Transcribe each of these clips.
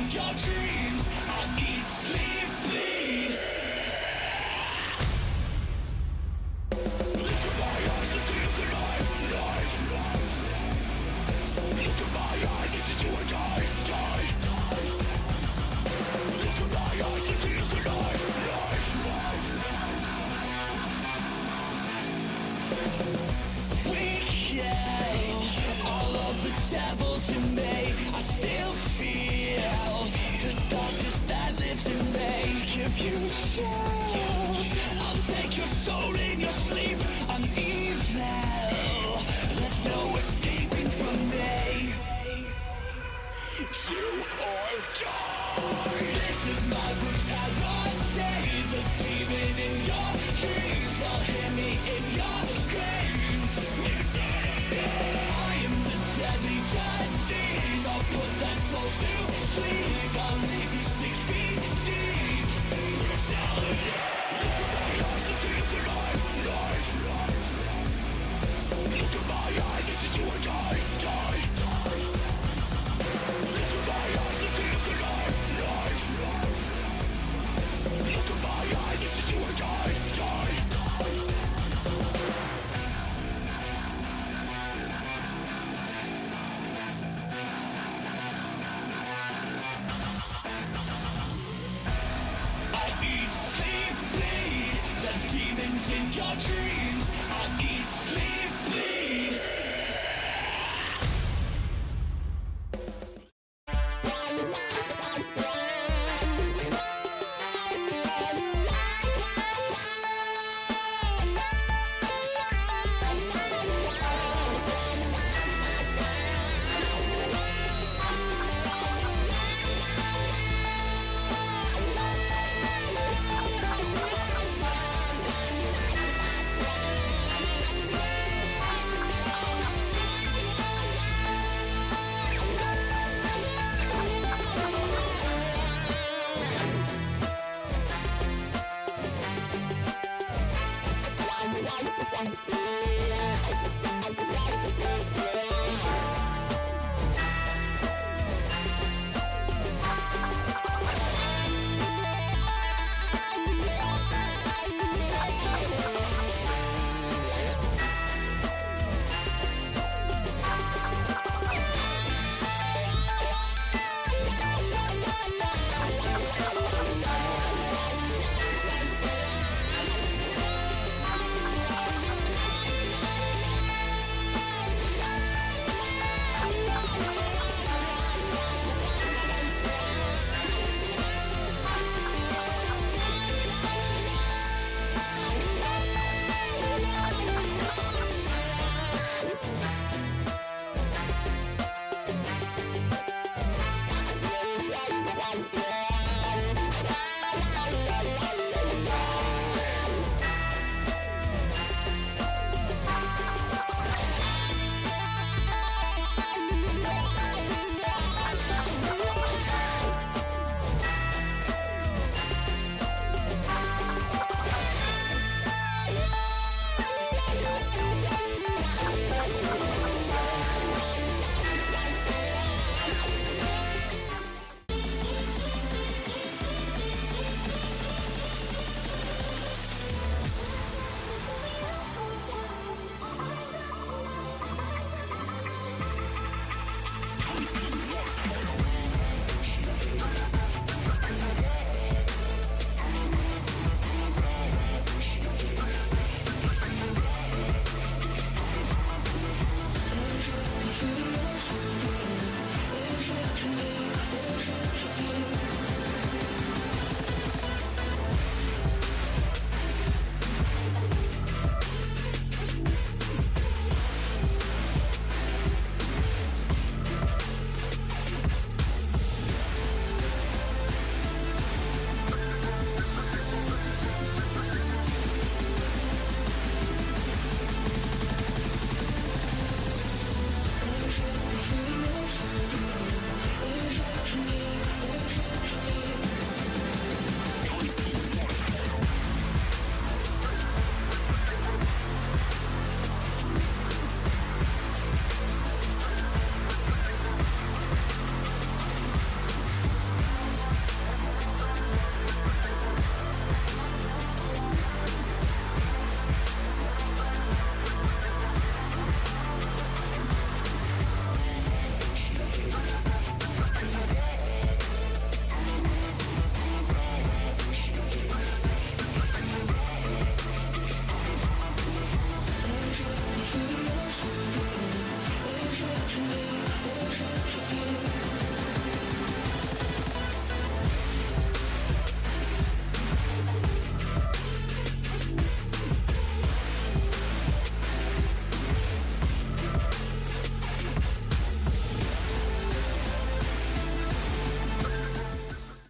in your dreams. I eat, sleep, bleed. Look at my eyes, look alive, life. Look at my eyes, is it do or die, die. Look at my eyes, look alive, life. All of the devils in me, I still feel the darkness that lives in me. If you choose, I'll take your soul in your sleep. I'm evil, there's no escaping from me. Do or die. This is my brutality. The demon in your dreams will hear me in your screams. I am the deadly disease. I'll put that soul to sleep. I'll leave you 6 feet deep. Brutality. Look at my eyes, look alive, life. Look at my eyes, is it do or die, die. Look at my eyes, look alive, life. Look at my eyes, is it do or die, die. Demons in your dreams. I eat, sleep, bleed.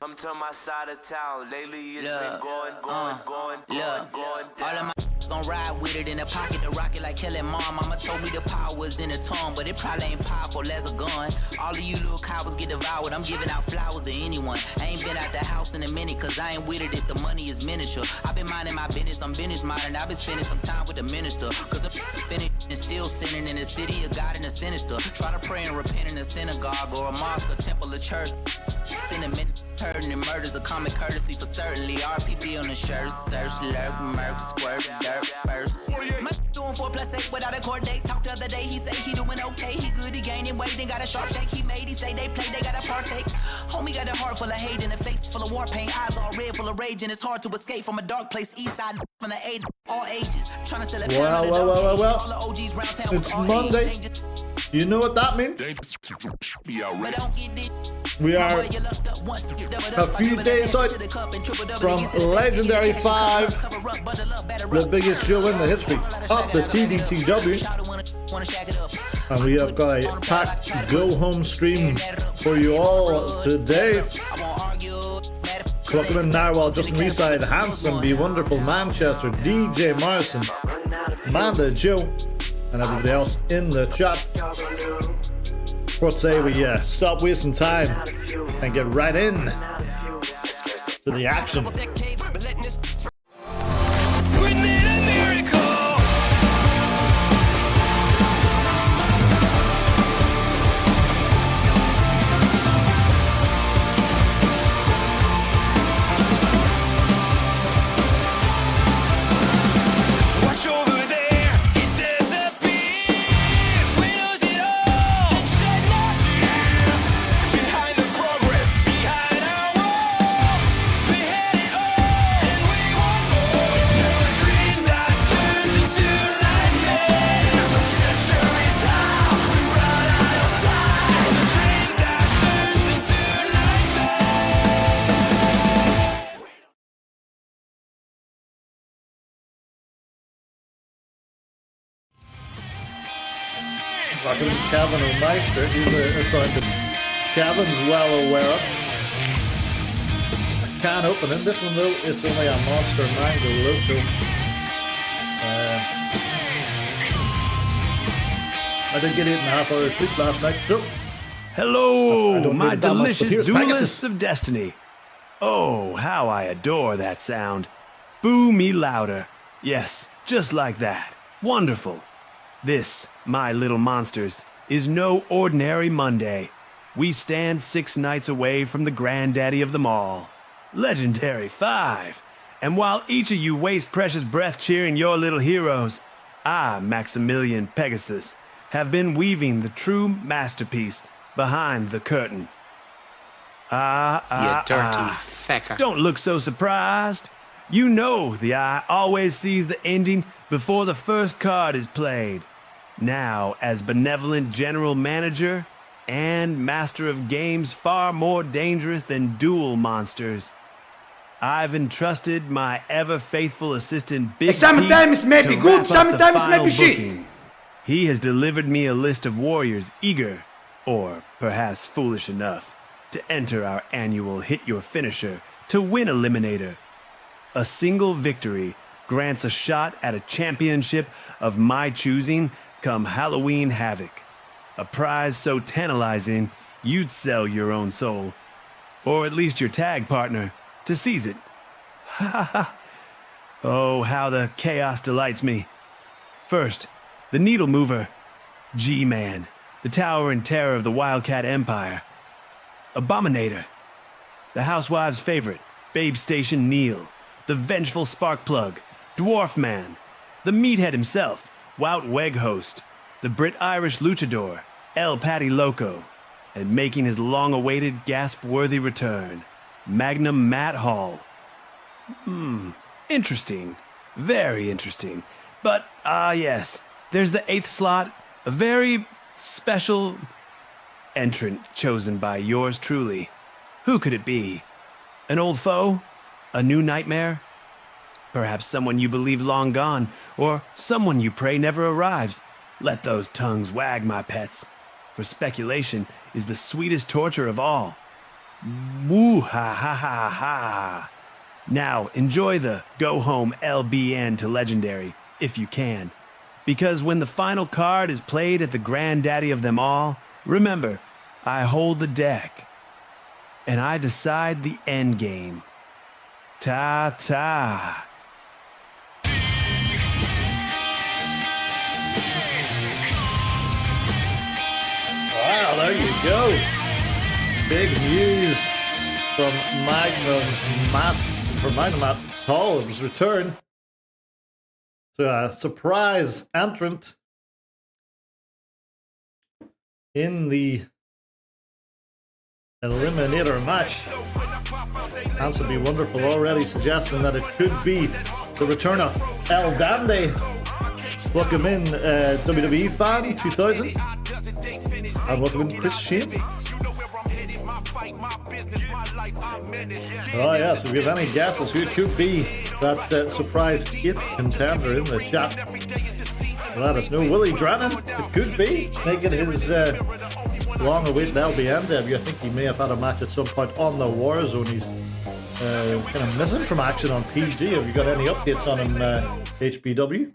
Come to my side of town. Lately it's Look, been going look, down. all of my gon' ride with it in the pocket to rock it like Kelly mom. Mama told me the power was in the tongue, but it probably ain't powerful as a gun. All of you little cowards get devoured. I'm giving out flowers to anyone. I ain't been out the house in a minute, cause I ain't with it if the money is miniature. I've been minding my business, I'm business modern. I've been spending some time with the minister, cause I'm spending and still sinning in the city of God and the sinister. Try to pray and repent in a synagogue or a mosque or temple or church. Cinnamon, hurting and murders a common courtesy for certainly. RPB on the shirt, search, lurk, murk, squirt, dirt first. My doing 4+8 without a court date. Talked the other day, he say he doing okay. He good, he gaining weight, and got a sharp shake he made. He say they play, they gotta partake. Homie got a heart full of hate and a face full of war paint. Eyes all red, full of rage, and it's hard to escape from a dark place. East side from the 8, all ages. Trying to sell it. Well. It's Monday. You know what that means? We are a few days out from Legendary 5, the biggest show in the history of the TDTW. And we have got a packed go-home stream for you all today. Clocking in now while Justin Reside, Hanson, Be Wonderful, Manchester, DJ Morrison, Amanda Joe, and everybody else in the chat. What say we stop wasting time and get right in to the action. We need a miracle. Watch over there, it disappears. We lose it all, shed no tears. Behind the progress, behind our walls, we had it all, and we want more. It's just a dream that turns into nightmare. The future is ours, we run out of time. Just a dream that turns into nightmare. Rocking with Kevin and Meister. He's a sound that Kevin's well aware of. I can't open it. This one though, it's only a Monster Mango Loco. I did get 8.5 hours sleep last night. So I Hello, don't my need it that much, but delicious here's duelists Pegasus. of destiny. Oh, how I adore that sound. Boo me louder. Yes, just like that. Wonderful. This, my little monsters, is no ordinary Monday. We stand 6 nights away from the granddaddy of them all, Legendary 5. And while each of you waste precious breath cheering your little heroes, I, Maximilian Pegasus, have been weaving the true masterpiece behind the curtain. You dirty fecker. Don't look so surprised. You know the eye always sees the ending before the first card is played. Now, as benevolent general manager and master of games far more dangerous than duel monsters, I've entrusted my ever-faithful assistant Big Sometimes Pete may to be good, wrap up the sometimes may final be shit. booking. He has delivered me a list of warriors eager, or perhaps foolish enough, to enter our annual Hit Your Finisher to win Eliminator. A single victory grants a shot at a championship of my choosing come Halloween Havoc. A prize so tantalizing you'd sell your own soul, or at least your tag partner, to seize it. Ha ha ha. Oh, how the chaos delights me. First, the Needle Mover, G-Man, the tower and terror of the Wildcat Empire. Abominator, the housewives' favorite, Babe Station Neil, the vengeful Sparkplug, Dwarf Man, the meathead himself, Wout Weghost, the Brit-Irish luchador, El Patty Loco, and making his long-awaited gasp-worthy return, Magnum Matt Hall. Interesting. Very interesting. But, yes, there's the 8th slot, a very special entrant chosen by yours truly. Who could it be? An old foe? A new nightmare? Perhaps someone you believe long gone, or someone you pray never arrives. Let those tongues wag, my pets, for speculation is the sweetest torture of all. Woo ha ha ha ha. Now, enjoy the Go Home LBN to Legendary, if you can. Because when the final card is played at the granddaddy of them all, remember, I hold the deck. And I decide the end game. Ta-ta. Wow, there you go. Big news from Magnum Paul. His return to a surprise entrant in the Eliminator match. Hans would be wonderful, already suggesting that it could be the return of El Dande. Welcome in WWE fan 2000. And welcome in Chris Sheen. Oh yeah, so if you have any guesses who could be that surprise hit contender in the chat, let us know. Willie Drennan, it could be making his long-awaited LBN debut. I think he may have had a match at some point on the Warzone. He's kind of missing from action on PG. Have you got any updates on him, HBW?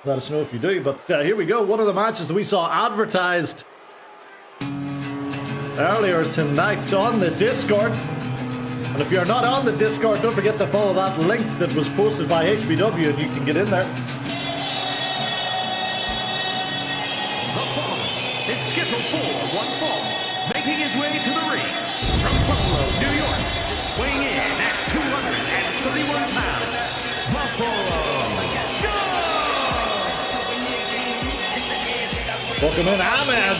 Let us know if you do. But here we go. One of the matches that we saw advertised earlier tonight on the Discord. And if you're not on the Discord, don't forget to follow that link that was posted by HBW and you can get in there. The following is scheduled for one fall, making his way to the ring from Buffalo, New York, weighing in at 231 pounds, Buffalo. Welcome in Ahmed,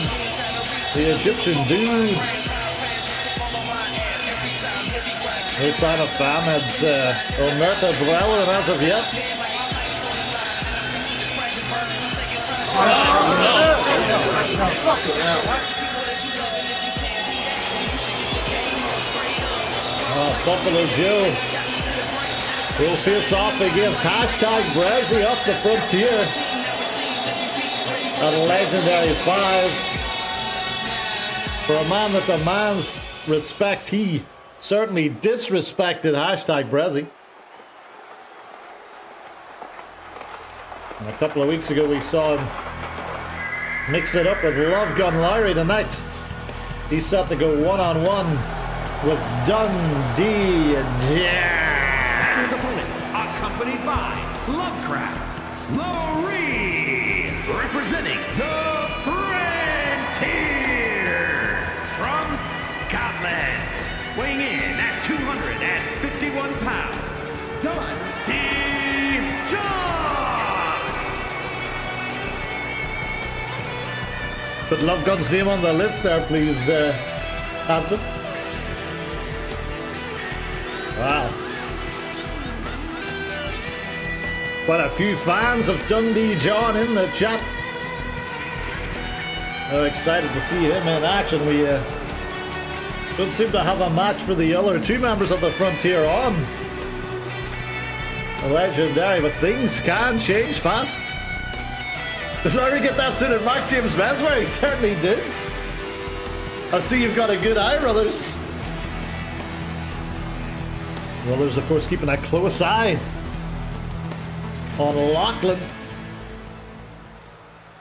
the Egyptian dude. No sign of Ahmed's Omerta Brello as of yet. Buffalo Joe will face off against #Brezzy up the frontier. A legendary 5. For a man that demands respect, he certainly disrespected #Brezzy. And a couple of weeks ago we saw him mix it up with Love Gun Larry tonight. He's set to go one-on-one with Dundee and And his opponent, accompanied by Lovecraft Lowry, representing the Frontier from Scotland, weighing in at 251 pounds, Dundee John. Put Love Gun's name on the list there, please, Hanson. Wow. Quite a few fans of Dundee John in the chat. They're excited to see him in action. We don't seem to have a match for the other two members of the Frontier on. Legendary, but things can change fast. Did Larry get that suited Mark James Menswear? He certainly did. I see you've got a good eye, brothers. Brothers, of course, keeping a close eye on Lachlan.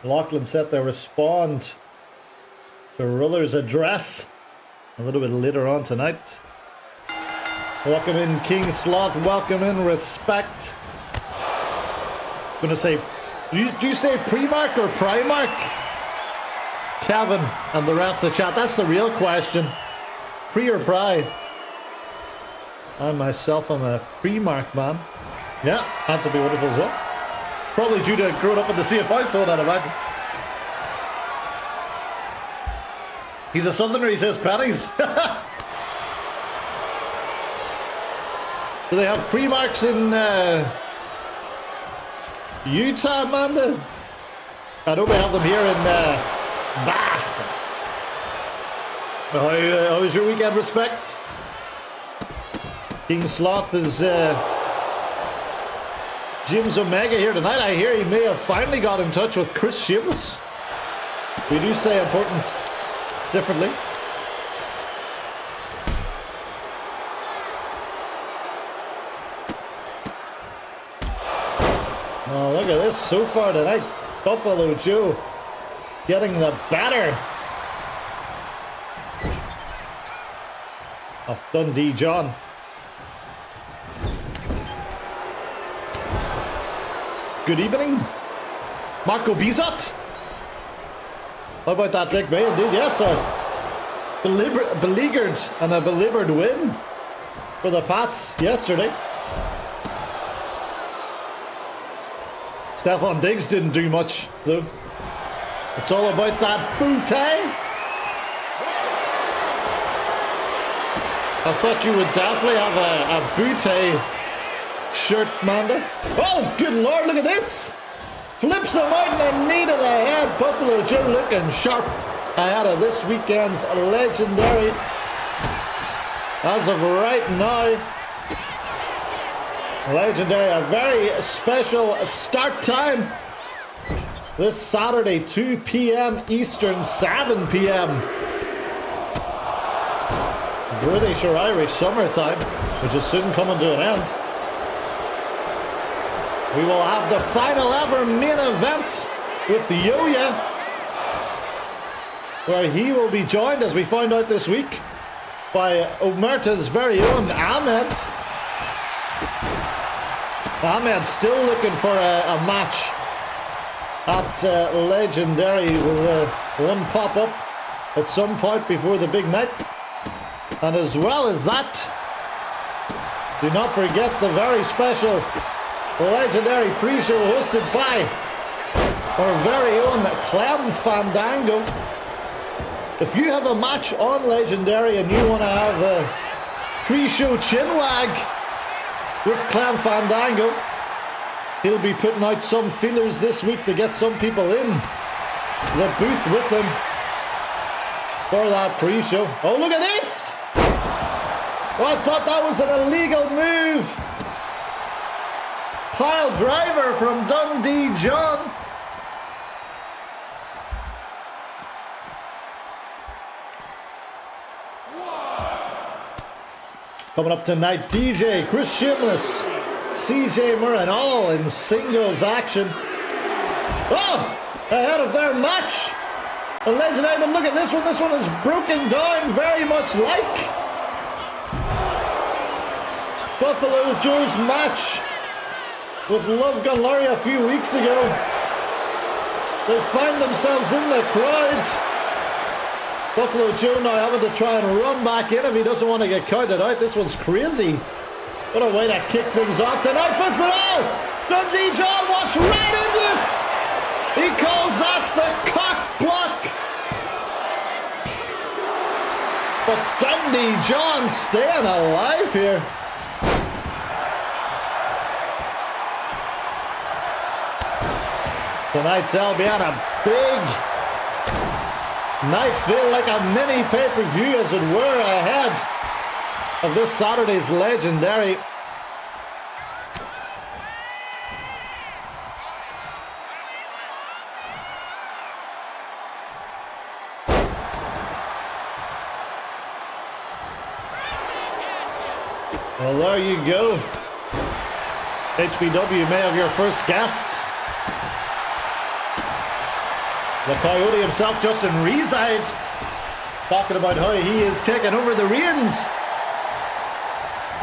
Lachlan set to respond to Ruller's address a little bit later on tonight. Welcome in King Sloth, welcome in Respect. I was going to say, do you say Primark or Primark? Kevin and the rest of the chat, that's the real question. Pre or Pri? I myself am a Primark man. Yeah, Hans will be wonderful as well. Probably due to growing up in the CFI zone, I'd imagine. He's a southerner, he says pennies. Do they have Primarks in Utah, Amanda? I know they have them here in Boston. How was your weekend, Respect? King Sloth is James Omega here tonight. I hear he may have finally got in touch with Chris Sheamus. We do say important differently. Oh, look at this so far tonight. Buffalo Joe getting the better of Dundee John. Good evening, Marco Bizot. How about that, Drake May? Indeed, yes, a beleaguered and a beleaguered win for the Pats yesterday. Stefan Diggs didn't do much, though. It's all about that booty. I thought you would definitely have a booty shirt, Manda. Oh, good lord, look at this. Flips him out in the knee to the head. Buffalo Joe looking sharp ahead of this weekend's legendary. As of right now, legendary, a very special start time. This Saturday, 2 p.m. Eastern, 7 p.m. British or Irish summertime, which is soon coming to an end. We will have the final ever main event with Yo-Ya, where he will be joined, as we found out this week, by Omerta's very own Ahmed. Ahmed still looking for a match at Legendary. Will one pop up at some point before the big night? And as well as that, do not forget the very special Legendary pre-show hosted by our very own Clem Fandango. If you have a match on Legendary and you want to have a pre-show chinwag with Clem Fandango, he'll be putting out some feelers this week to get some people in the booth with him for that pre-show. Oh, look at this! Oh, I thought that was an illegal move. Pile driver from Dundee John. Coming up tonight, DJ, Chris Shameless, CJ Murray, all in singles action. Oh, ahead of their match. A legendary, but look at this one. This one is broken down very much like Buffalo Joe's match with Love Gun Larry a few weeks ago. They find themselves in the crowd. Buffalo Joe now having to try and run back in if he doesn't want to get counted out. This one's crazy. What a way to kick things off tonight, folks. But oh, Dundee John walks right into it. He calls that the cock block. But Dundee John staying alive here. Tonight's LBN, a big night, feel like a mini pay-per-view as it were, ahead of this Saturday's Legendary. Well, there you go. HBW may have your first guest. The Coyote himself, Justin Reside, talking about how he is taking over the reins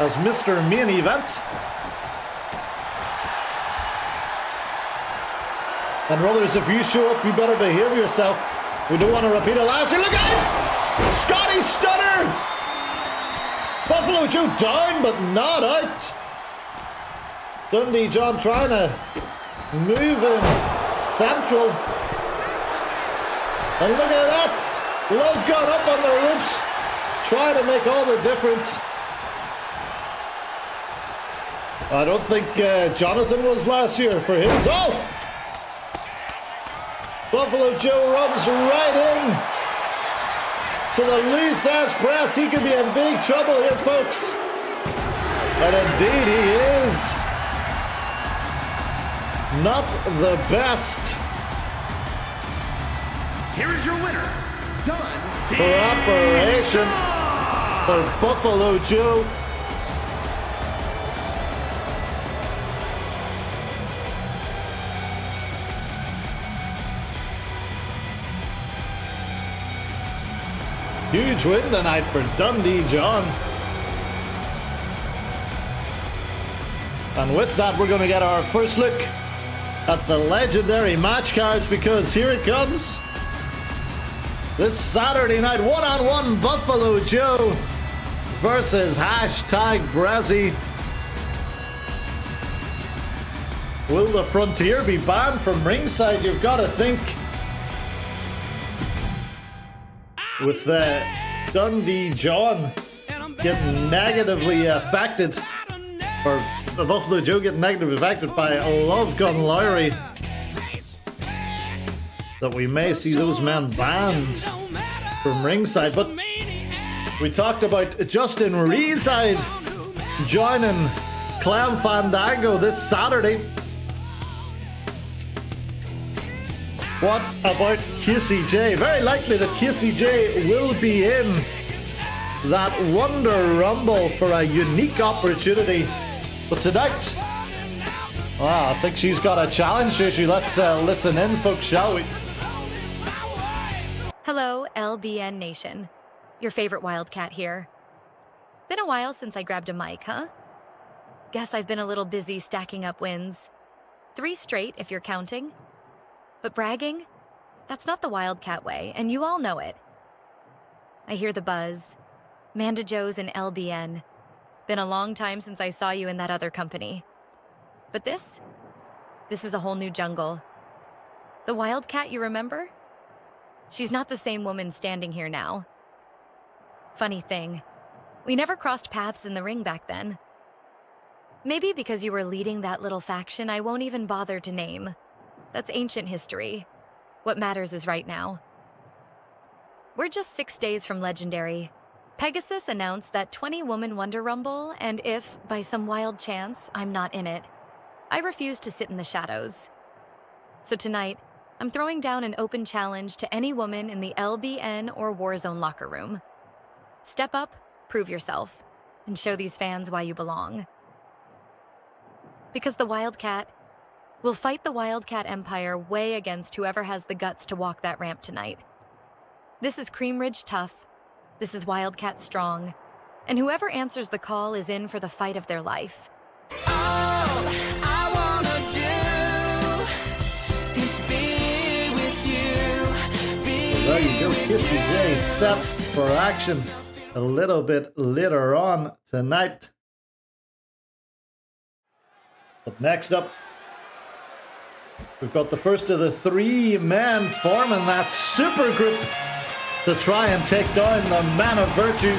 as Mr. Main Event. And brothers, if you show up, you better behave yourself. We don't want to repeat it last year. Look out! Scotty Stunner! Buffalo Joe down, but not out. Dundee John trying to move him central. And look at that! Love got up on the ropes, trying to make all the difference. I don't think Jonathan was last year for his. Oh! Buffalo Joe runs right in to the Luther's press. He could be in big trouble here, folks. And indeed he is. Not the best. Here is your winner, Preparation for Buffalo Joe. Huge win tonight for Dundee John. And with that, we're going to get our first look at the legendary match cards, because here it comes. This Saturday night, one-on-one Buffalo Joe versus #Brazzy. Will the Frontier be banned from ringside? You've got to think. With Dundee John getting negatively affected, or the Buffalo Joe getting negatively affected by a Love Gun Lowry, that we may see those men banned from ringside. But we talked about Justin Reeside joining Clem Fandango this Saturday. What about Casey J? Very likely that Casey J will be in that Wonder Rumble for a unique opportunity. But tonight, I think she's got a challenge issue. Let's listen in, folks, shall we? Hello, LBN Nation. Your favorite Wildcat here. Been a while since I grabbed a mic, huh? Guess I've been a little busy stacking up wins. 3 straight, if you're counting. But bragging? That's not the Wildcat way, and you all know it. I hear the buzz. Manda Joe's in LBN. Been a long time since I saw you in that other company. But this is a whole new jungle. The Wildcat you remember? She's not the same woman standing here now. Funny thing, we never crossed paths in the ring back then. Maybe because you were leading that little faction I won't even bother to name. That's ancient history. What matters is right now. We're just 6 days from Legendary. Pegasus announced that 20-woman Wonder Rumble, and if, by some wild chance, I'm not in it, I refuse to sit in the shadows. So tonight, I'm throwing down an open challenge to any woman in the LBN or Warzone locker room. Step up, prove yourself, and show these fans why you belong. Because the Wildcat will fight the Wildcat Empire way against whoever has the guts to walk that ramp tonight. This is Cream Ridge tough, this is Wildcat strong, and whoever answers the call is in for the fight of their life. All I wanna do is be with you. Well, there you go, Kissy J set for action a little bit later on tonight. But next up, we've got the first of the 3 men forming that super group to try and take down the Man of Virtue.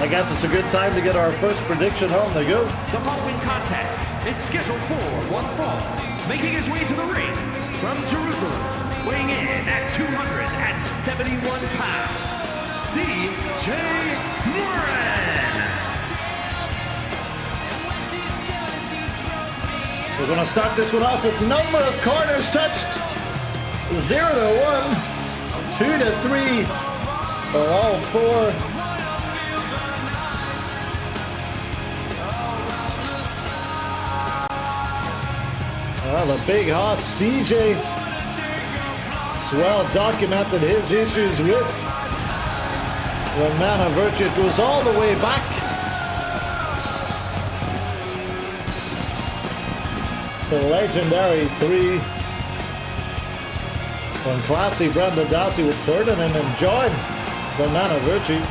I guess it's a good time to get our first prediction on the go. The following contest is scheduled for one fall. Making his way to the ring from Jerusalem, weighing in at 271 pounds, C.J. Moran. We're going to start this one off with number of corners touched. 0 to 1, 2 to 3 for all 4. Well, the big hoss CJ has well documented his issues with the Man of Virtue. It goes all the way back the Legendary 3, when classy Brenda Dassey would turn him and join the Man of Virtue.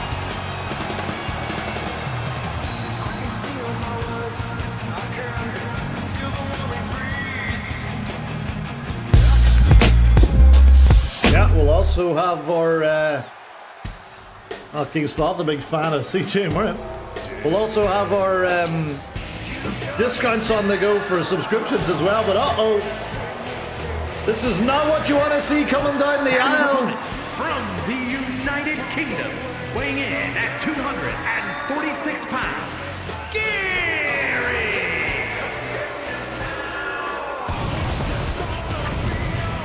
Yeah, we'll also have our King's not a big fan of CJ Moran. We'll also have our discounts on the go for subscriptions as well, but this is not what you want to see coming down the aisle. From the United Kingdom, weighing in at 246 pounds, Gary.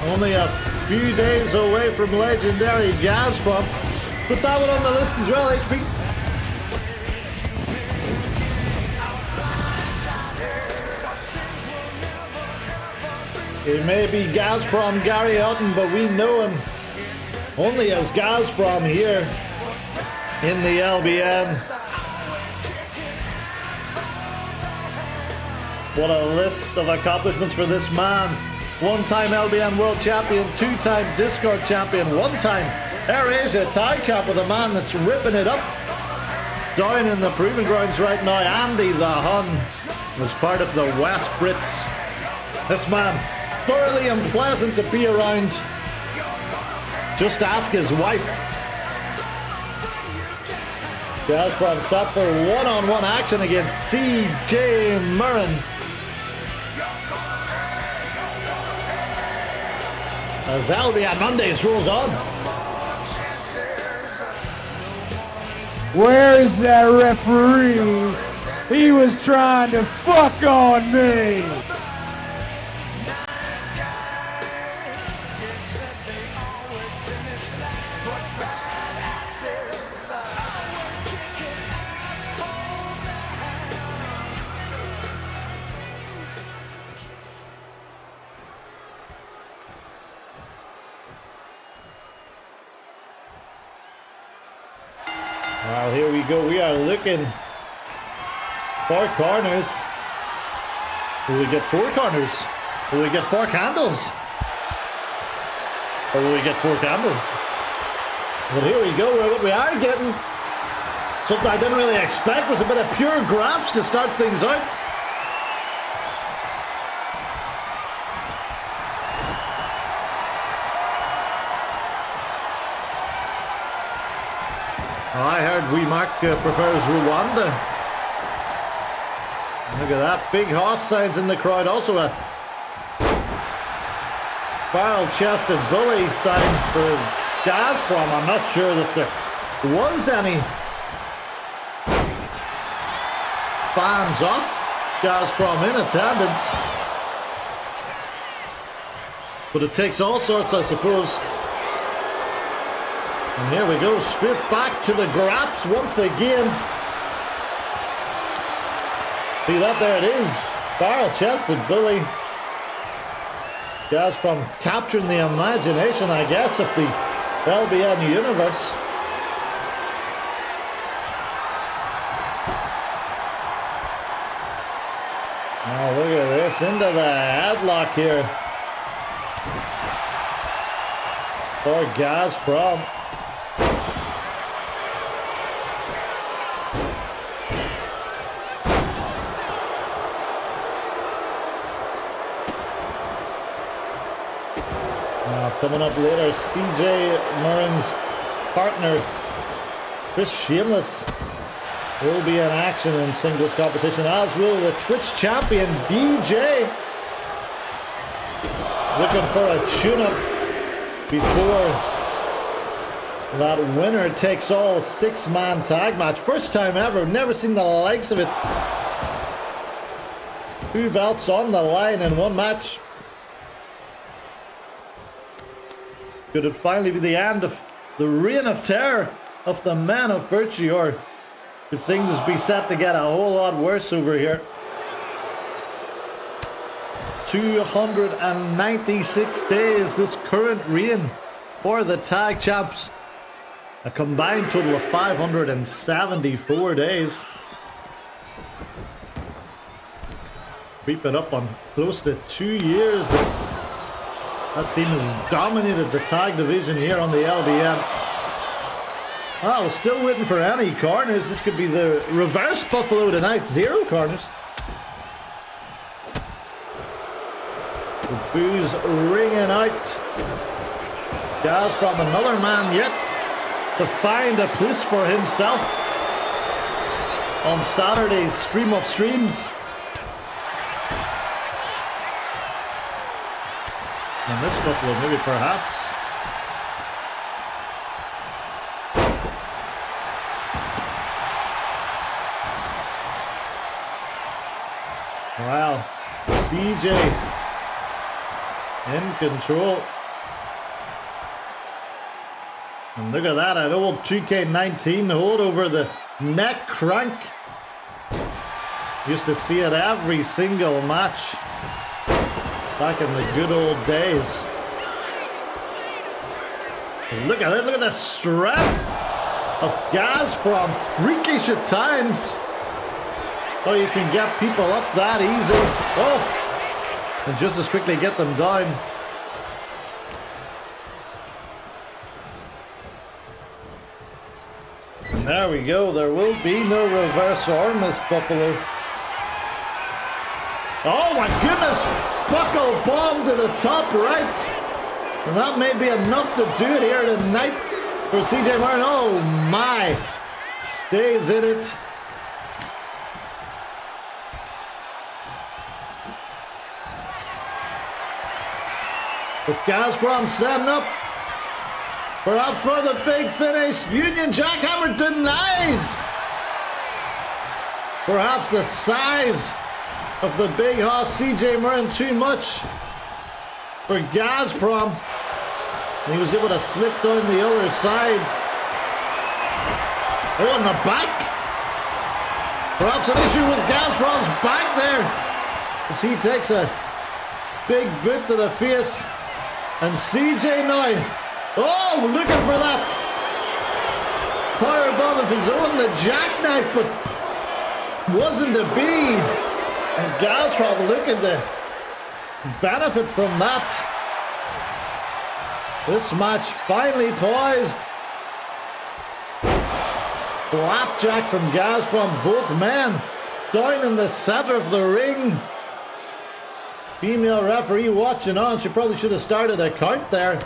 Only a few days away from legendary Gazprom. Put that one on the list as well, HP. It may be Gazprom Gary Hutton, but we know him only as Gazprom here in the LBN. What a list of accomplishments for this man. One-time LBN World Champion, two-time Discord Champion, one-time AirAsia Tag Champ with a man that's ripping it up down in the Proving Grounds right now. Andy the Hun was part of the West Brits. This man, thoroughly unpleasant to be around. Just ask his wife. Gazprom set for one-on-one action against CJ Murren. As LBN Mondays rolls on. Where is that referee? He was trying to fuck on me. Well, here we go. We are looking for corners. Will we get 4 corners? Will we get 4 candles? Or will we get 4 candles? Well, here we go. What we are getting, something I didn't really expect, was a bit of pure grabs to start things out. I heard Wee Mark prefers Rwanda. Look at that. Big horse signs in the crowd. Also a barrel-chested bully sign for Gazprom. I'm not sure that there was any fans of Gazprom in attendance. But it takes all sorts, I suppose. And here we go, straight back to the graps once again. See that? There it is. Barrel-chested bully. Gazprom capturing the imagination, I guess, of the LBN universe. Oh, look at this, into the headlock here for Gazprom. Coming up later, CJ Murren's partner, Chris Shameless, will be in action in singles competition, as will the Twitch champion, DJ. Looking for a tune-up before that winner takes all 6-man tag match. First time ever, never seen the likes of it. 2 belts on the line in one match. Could it finally be the end of the reign of terror of the men of virtue, or could things be set to get a whole lot worse over here? 296 days, this current reign for the tag champs. A combined total of 574 days. Creeping up on close to 2 years. That team has dominated the tag division here on the LBN. I was still waiting for any corners. This could be the reverse Buffalo tonight. 0 corners. The boos ringing out. Gazprom, another man yet to find a place for himself on Saturday's Stream of Streams. And this Buffalo, maybe perhaps. Wow, CJ in control. And look at that, an old 2K19 hold over the neck crank. Used to see it every single match back in the good old days. Look at it, look at the strength of Gazprom, freakish at times. Oh, you can get people up that easy. Oh, and just as quickly get them down. And there we go, there will be no reverse arm, Miss Buffalo. Oh my goodness, buckle bomb to the top right. And that may be enough to do it here tonight for CJ Martin. Oh my, stays in it. With Gazprom setting up, perhaps for the big finish. Union Jackhammer denied. Perhaps the size of the big hoss CJ Martin too much for Gazprom. And he was able to slip down the other side. Oh, in the back. Perhaps an issue with Gazprom's back there, as he takes a big boot to the face. And CJ now, oh, looking for that powerbomb of his own, the jackknife, but wasn't to be. And Gazprom looking to benefit from that. This match finally poised. Flapjack from Gazprom, both men down in the center of the ring. Female referee watching on. She probably should have started a count there,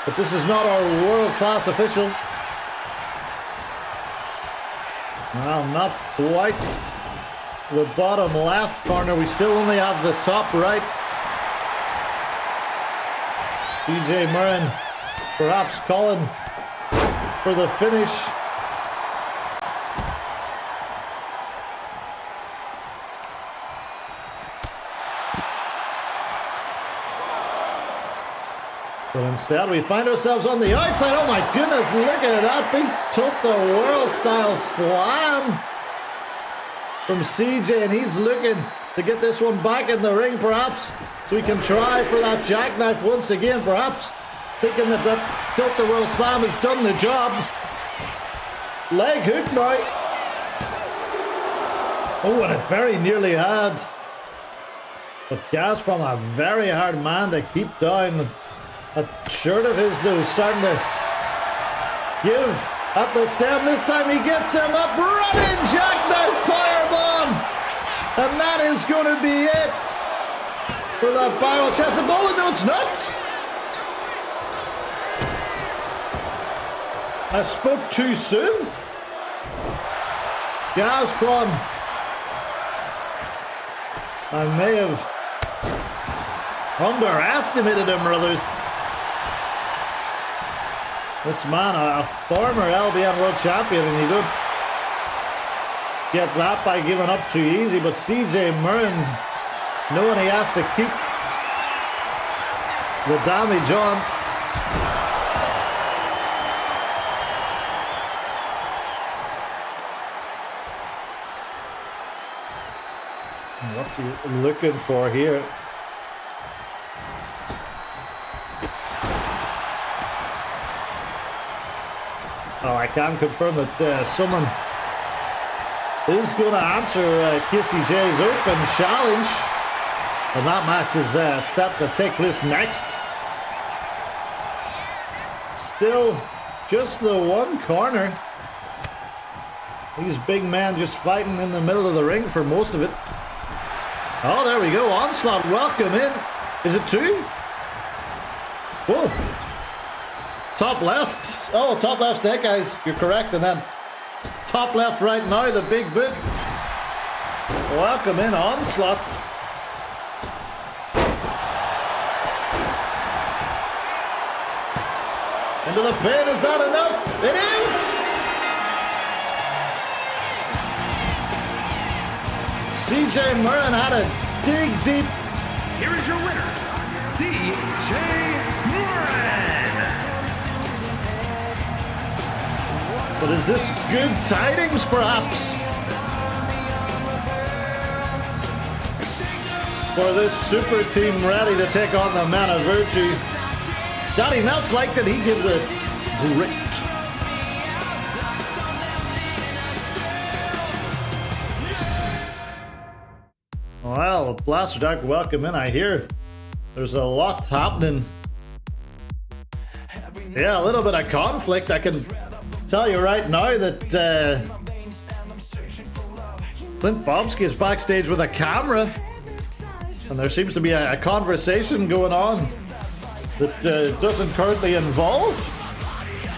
but this is not our world-class official. Well, not quite the bottom left corner. We still only have the top right. CJ Murren perhaps calling for the finish. But instead we find ourselves on the outside. Oh my goodness, look at that big tilt-the-world style slam from CJ, and he's looking to get this one back in the ring perhaps, so he can try for that jackknife once again, perhaps thinking that that tilt-the-world slam has done the job. Leg hook now. Oh, and it very nearly had. But Gazprom, a very hard man to keep down. A shirt of his though, starting to give at the stem. This time he gets him up, running jackknife powerbomb, and that is going to be it for that barrel chest of bowling. No, it's not. I spoke too soon. Gazprom, I may have underestimated him, brothers. This man, a former LBN world champion, and you don't get that by giving up too easy. But CJ Murren, knowing he has to keep the damage on. What's he looking for here? Oh, I can confirm that someone is going to answer KCJ's open challenge. And that match is set to take place next. Still just the one corner. These big men just fighting in the middle of the ring for most of it. Oh, there we go. Onslaught, welcome in. Is it two? Whoa. Top left. Oh, top left's that, guys. You're correct. And then top left right now, the big boot. Welcome in, Onslaught. Into the pin. Is that enough? It is. CJ Murren had to dig deep. Here is your winner, CJ Murren. But is this good tidings, perhaps? For this super team ready to take on the Man of Virtue. Donnie Meltz liked it, he gives it grit. Well, Blaster Dark, welcome in. I hear there's a lot happening. Yeah, a little bit of conflict. I can tell you right now that Clint Bobsky is backstage with a camera, and there seems to be a conversation going on that doesn't currently involve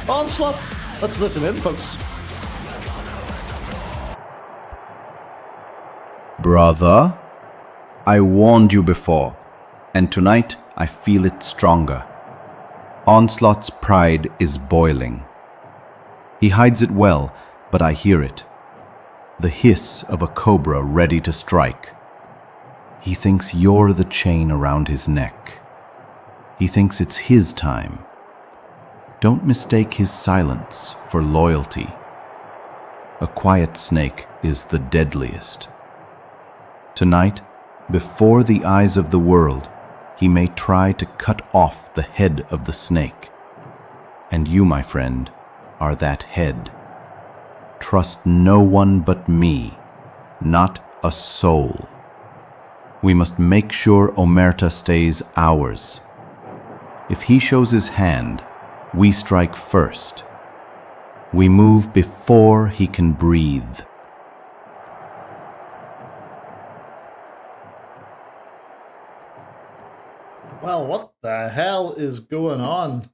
Onslaught. Let's listen in, folks. Brother, I warned you before, and tonight I feel it stronger. Onslaught's pride is boiling. He hides it well, but I hear it. The hiss of a cobra ready to strike. He thinks you're the chain around his neck. He thinks it's his time. Don't mistake his silence for loyalty. A quiet snake is the deadliest. Tonight, before the eyes of the world, he may try to cut off the head of the snake. And you, my friend, are that head. Trust no one but me, not a soul. We must make sure Omerta stays ours. If he shows his hand, we strike first. We move before he can breathe. Well, what the hell is going on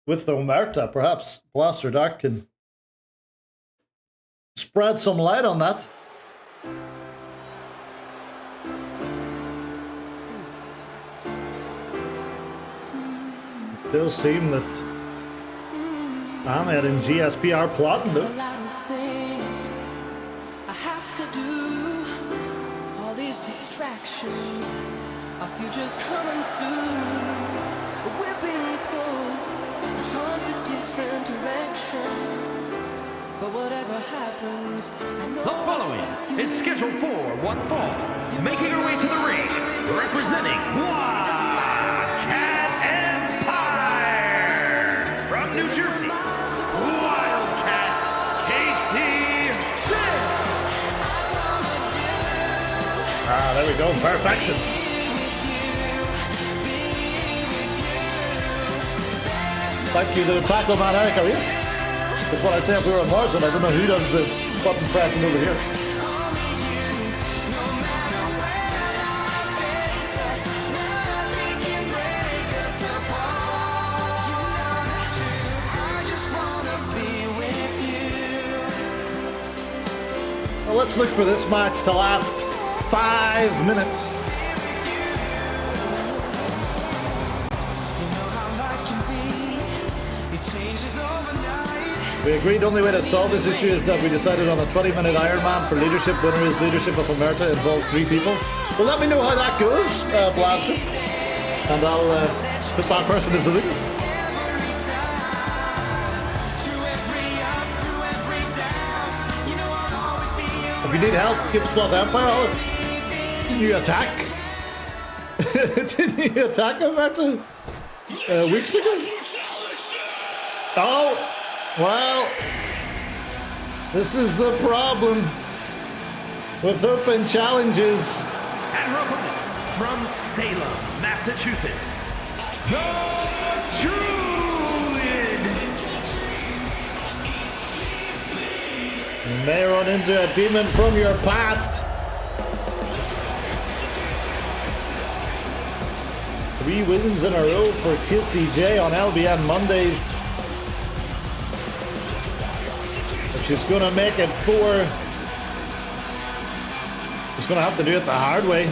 with Omerta? Perhaps Blaster Dark can spread some light on that. It does seem that Ahmed and GSP are plotting though. Distractions, our future's coming soon. We're being pulled 100 different directions, but whatever happens, I know The following is scheduled for one fall, making her way to the ring, representing Wildcat Empire from New Jersey. Wildcats, Casey. Ah, there we go. Perfection. Thank you to Taco Man Erica. Yes. That's what I'd say if we were on Mars, and I don't know who does the button pressing over here. Well, let's look for this match to last 5 minutes. We agreed the only way to solve this issue is that we decided on a 20-minute Ironman for leadership. Winner is leadership of Omerta, involves 3 people. Well, let me know how that goes, Blaster. And I'll put that person as the leader. If you need help, give Slot Empire a holler. Didn't you attack? Didn't you attack Omerta weeks ago? Oh, well, this is the problem with open challenges. And welcome from Salem, Massachusetts, the Druid. You may run into a demon from your past. 3 wins in a row for Kissy J on LBN Mondays. If she's gonna make it 4, she's gonna have to do it the hard way.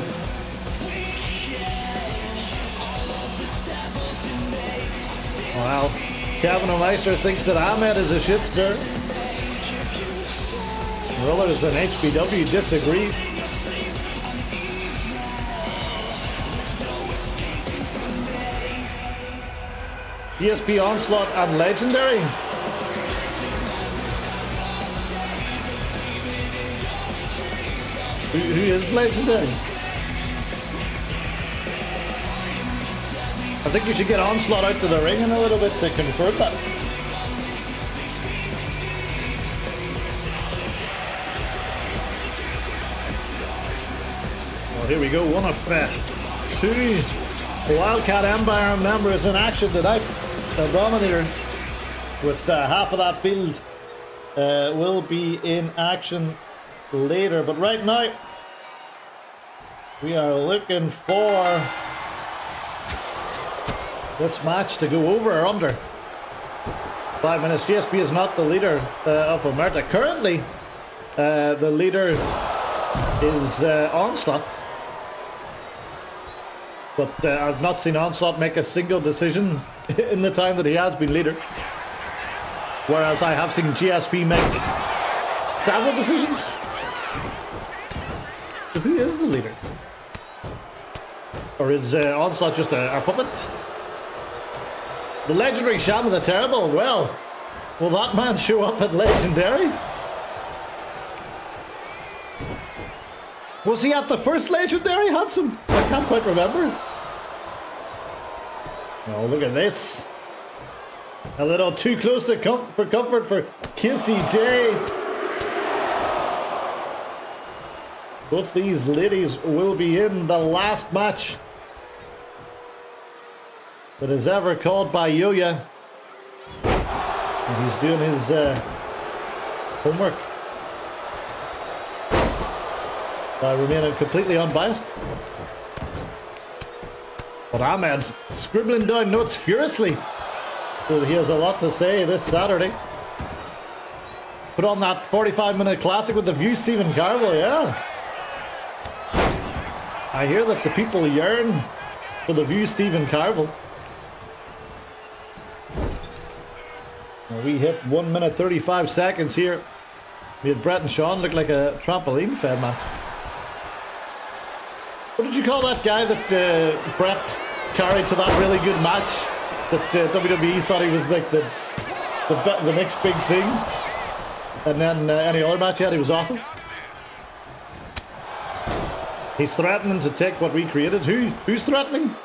Well, Kevin O'Meister thinks that Ahmed is a shit stir. Rollers and HBW disagree. ESP Onslaught and Legendary. Who is legendary? I think you should get Onslaught out to the ring in a little bit to confirm that. Well, here we go. One of two Wildcat Empire members in action tonight. The Dominator, with half of that field, will be in action later. But right now, we are looking for this match to go over or under 5 minutes. GSP is not the leader of Omerta. Currently, the leader is Onslaught. But I've not seen Onslaught make a single decision in the time that he has been leader. Whereas I have seen GSP make several decisions. So who is the leader? Or is Onslaught just a puppet? The legendary Shama the Terrible. Well, will that man show up at Legendary? Was he at the first Legendary, Handsome? I can't quite remember. Oh, look at this. A little too close to comfort for Kissy J. Both these ladies will be in the last match that is ever called by Yuya. And he's doing his homework by remaining completely unbiased. But Ahmed scribbling down notes furiously. So he has a lot to say this Saturday. Put on that 45-minute classic with the View Stephen Carville, yeah. I hear that the people yearn for the View Stephen Carville. Well, we hit 1 minute 35 seconds here. Made Brett and Sean look like a trampoline fed match. What did you call that guy that Brett carried to that really good match? That WWE thought he was like the next big thing, and then any other match he had, he was awful. He's threatening to take what we created. Who's threatening?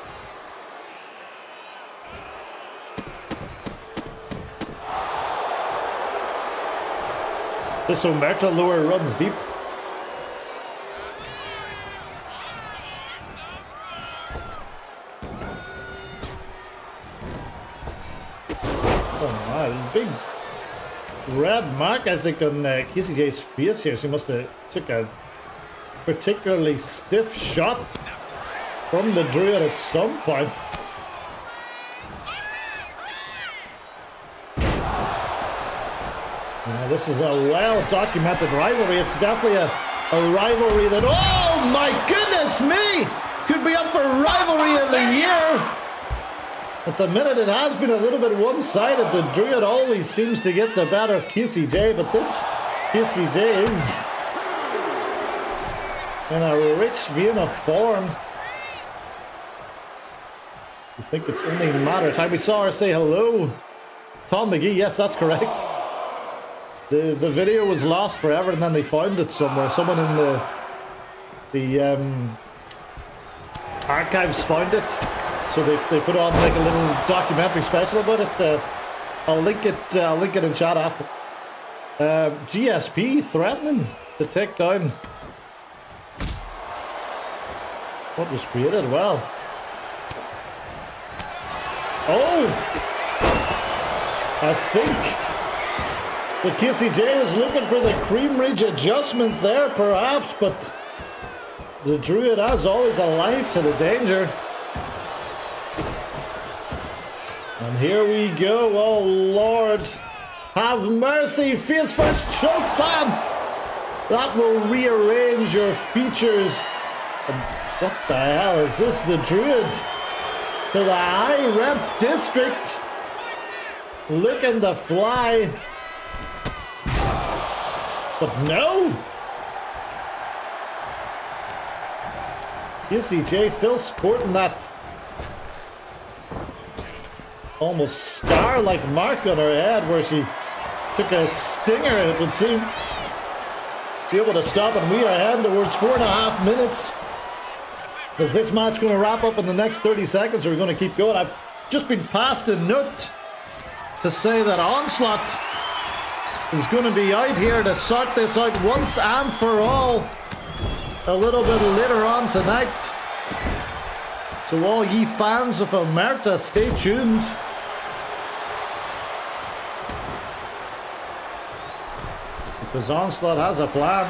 This Omerta lure runs deep. Oh my, big red mark, I think, on Casey J's face here. She must have took a particularly stiff shot from the Druid at some point. This is a well-documented rivalry. It's definitely a rivalry that, oh my goodness me, could be up for rivalry of the year. At the minute, it has been a little bit one-sided. The Druid always seems to get the better of KCJ, but this KCJ is in a rich vein of form. I think it's only a matter of time. We saw her say hello. Tom McGee, yes, that's correct. The video was lost forever, and then they found it somewhere. Someone in the archives found it, so they put on like a little documentary special about it. I'll link it in chat after. GSP threatening to take down what was created. Well, oh, I think the KCJ was looking for the cream ridge adjustment there, perhaps, but the Druid, as always, alive to the danger. And here we go. Oh, Lord. Have mercy. Face first choke slam. That will rearrange your features. And what the hell is this? The Druid to the high rep district. Looking to fly. But no! KCJ still sporting that almost scar-like mark on her head where she took a stinger, it would seem. be able to stop it. We are heading towards 4.5 minutes. Is this match going to wrap up in the next 30 seconds, or are we going to keep going? I've just been passed a note to say that Onslaught is going to be out here to sort this out once and for all a little bit later on tonight. So all ye fans of Omerta, stay tuned. Because Onslaught has a plan.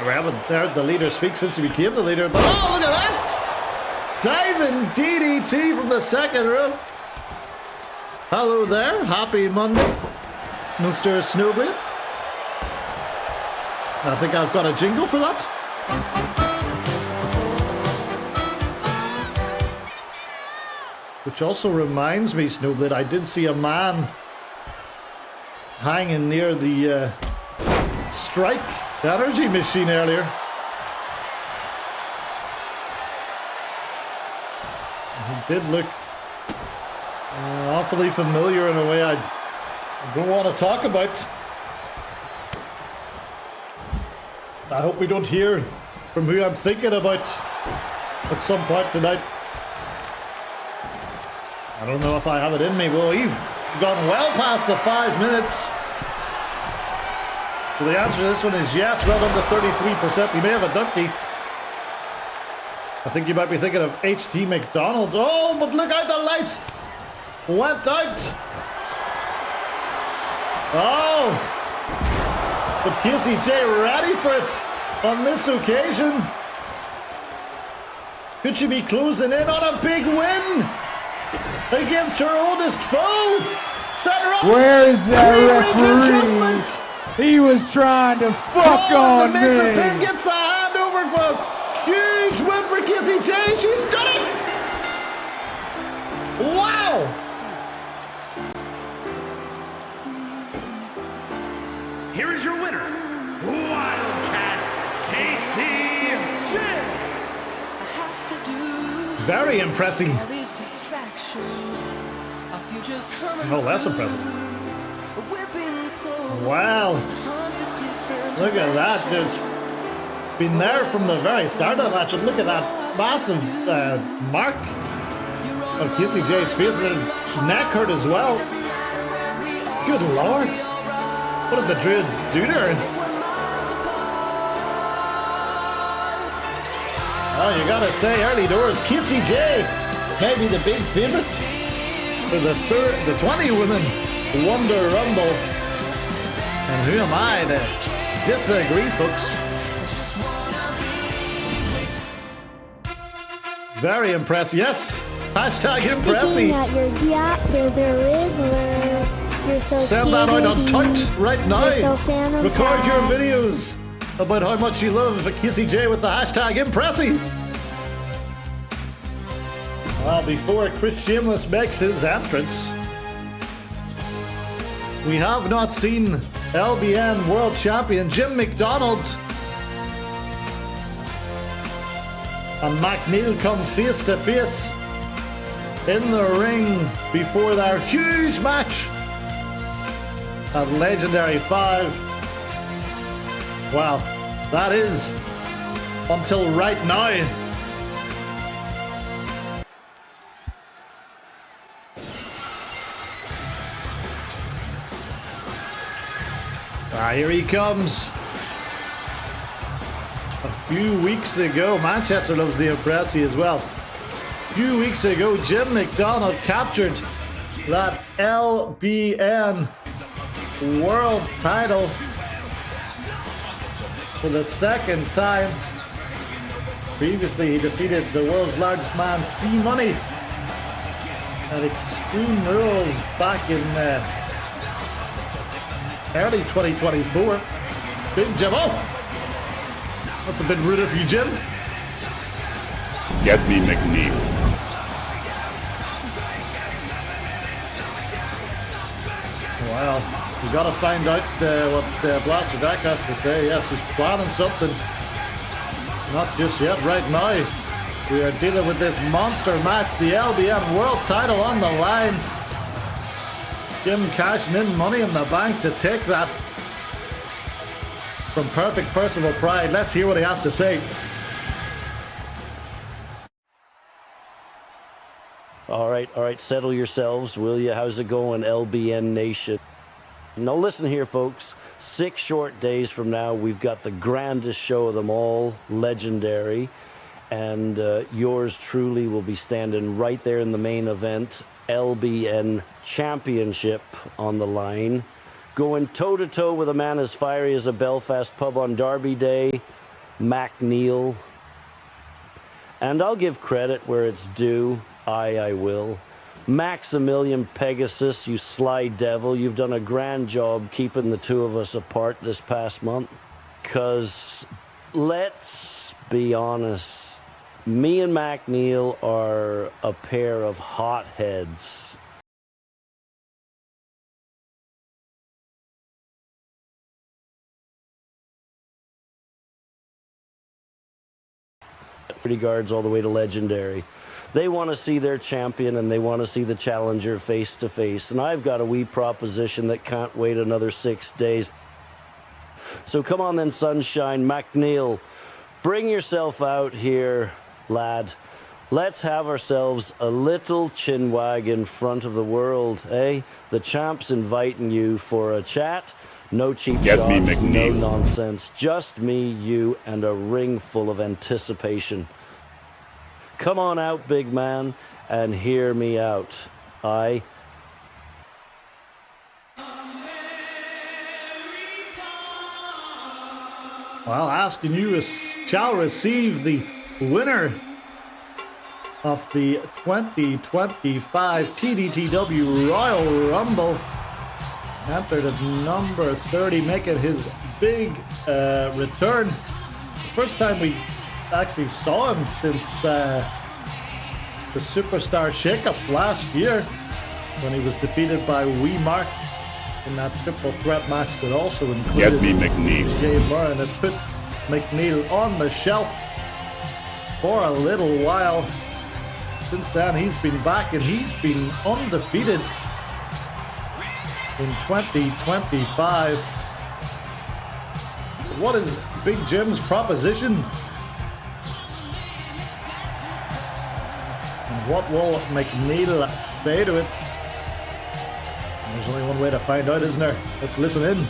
We haven't heard the leader speak since he became the leader, but oh, look at that! Diving DDT from the second row. Hello there, happy Monday, Mr. Snowblade. I think I've got a jingle for that. Which also reminds me, Snowblade, I did see a man hanging near the Strike energy machine earlier. He did look awfully familiar in a way I don't want to talk about. I hope we don't hear from who I'm thinking about at some point tonight. I don't know if I have it in me. Well, we've gone well past the 5 minutes. So the answer to this one is yes, well under 33%. You may have a donkey. I think you might be thinking of HT McDonald. Oh, but look out, the lights went out. Oh, but Casey J ready for it on this occasion. Could she be closing in on a big win against her oldest foe? Set her up. Where is that referee? Adjustment. He was trying to fuck on the me. The pin gets the hand over for a huge win for Kissy J. She's done it. Wow. Here is your winner, Wildcats, Casey J. Very impressive. No less impressive. Wow. Look at that. It's been there from the very start of the match. And look at that massive mark on Kissy J's face. And neck hurt as well. Good lord. What did the Druid do to her? Oh, you gotta say, early doors, Kissy J may be the big favourite for the 20-woman Wonder Rumble. And who am I to disagree, folks? Very impressive. Yes! Hashtag impressive. At your yacht for the river. You're so send that out on Tut right now. So record your videos about how much you love Kissy J with the hashtag impressive. Well, before Chris Shameless makes his entrance, we have not seen LBN World Champion Jim McDonald and McNeil come face to face in the ring before their huge match at Legendary 5. Wow, that is until right now. Here he comes. A few weeks ago, Manchester loves the impressy as well. A few weeks ago, Jim McDonald captured that LBN world title for the second time. Previously, he defeated the world's largest man, C-Money, at Extreme Rules back in early 2024. Big Jim. Oh! That's a bit rude of you, Jim. Get me McNeil. Well, we gotta find out what Blaster Jack has to say. Yes, he's planning something. Not just yet, right now. We are dealing with this monster match, the LBN World title on the line. Jim cashing in Money in the Bank to take that from Perfect Personal Pride. Let's hear what he has to say. All right, settle yourselves, will you? How's it going, LBN Nation? Now listen here, folks. 6 short days from now, we've got the grandest show of them all, Legendary. And yours truly will be standing right there in the main event, LBN Championship on the line. Going toe-to-toe with a man as fiery as a Belfast pub on Derby Day, McNeil. And I'll give credit where it's due. I will. Maximilian Pegasus, you sly devil, you've done a grand job keeping the two of us apart this past month. 'Cause let's be honest, me and McNeil are a pair of hotheads. Security guards all the way to Legendary. They want to see their champion and they want to see the challenger face to face. And I've got a wee proposition that can't wait another 6 days. So come on then, Sunshine. McNeil, bring yourself out here, lad. Let's have ourselves a little chinwag in front of the world, eh? The champ's inviting you for a chat. No cheap shots, no nonsense. Just me, you, and a ring full of anticipation. Come on out, big man, and hear me out. Aye. Well, asking you shall receive the winner of the 2025 TDTW Royal Rumble. Entered at number 30, making his big return. The first time we actually saw him since the Superstar Shakeup last year, when he was defeated by Wee Mark in that triple threat match that also included Jay Murray, and it put McNeil on the shelf for a little while. Since then, he's been back and he's been undefeated in 2025. What is Big Jim's proposition? And what will McNeil say to it? There's only one way to find out, isn't there? Let's listen in.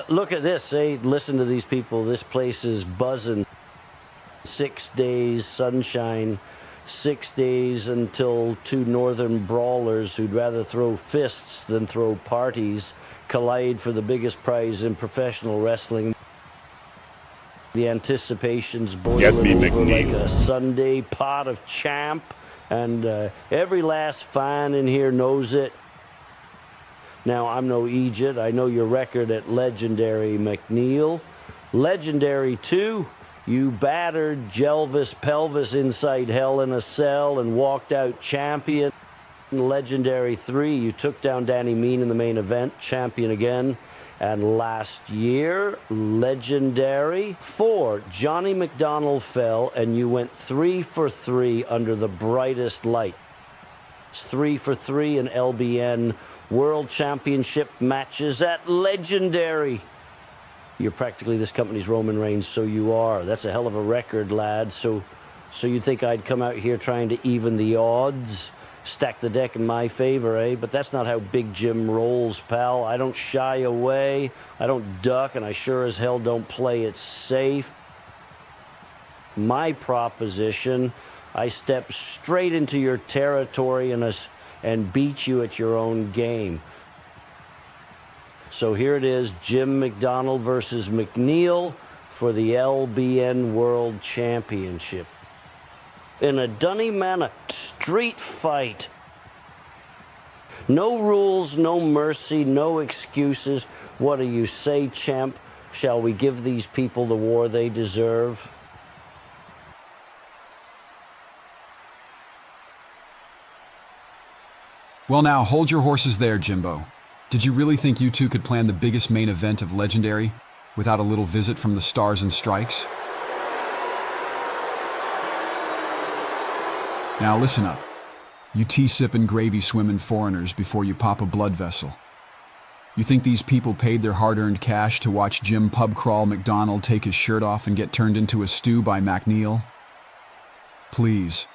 Look at this, eh? Listen to these people. This place is buzzing. 6 days, sunshine. 6 days until two northern brawlers who'd rather throw fists than throw parties collide for the biggest prize in professional wrestling. The anticipation's boiling over like a Sunday pot of champ, and every last fan in here knows it. Now, I'm no Egypt. I know your record at Legendary, McNeil. Legendary 2, you battered Jelvis Pelvis inside Hell in a Cell and walked out champion. Legendary 3, you took down Danny Mean in the main event, champion again. And last year, Legendary 4, Johnny McDonald fell and you went 3 for 3 under the brightest light. It's 3 for 3 in LBN World Championship matches at Legendary. You're practically this company's Roman Reigns, so you are. That's a hell of a record, lad. So you'd think I'd come out here trying to even the odds? Stack the deck in my favor, eh? But that's not how Big Jim rolls, pal. I don't shy away, I don't duck, and I sure as hell don't play it safe. My proposition, I step straight into your territory and beat you at your own game. So here it is, Jim McDonald versus McNeil for the LBN World Championship. In a Dunny-Manna street fight. No rules, no mercy, no excuses. What do you say, champ? Shall we give these people the war they deserve? Well, now, hold your horses there, Jimbo. Did you really think you two could plan the biggest main event of Legendary without a little visit from the Stars and Strikes? Now listen up, you tea-sipping, gravy-swimming foreigners before you pop a blood vessel. You think these people paid their hard-earned cash to watch Jim Pubcrawl McDonald take his shirt off and get turned into a stew by McNeil? Please.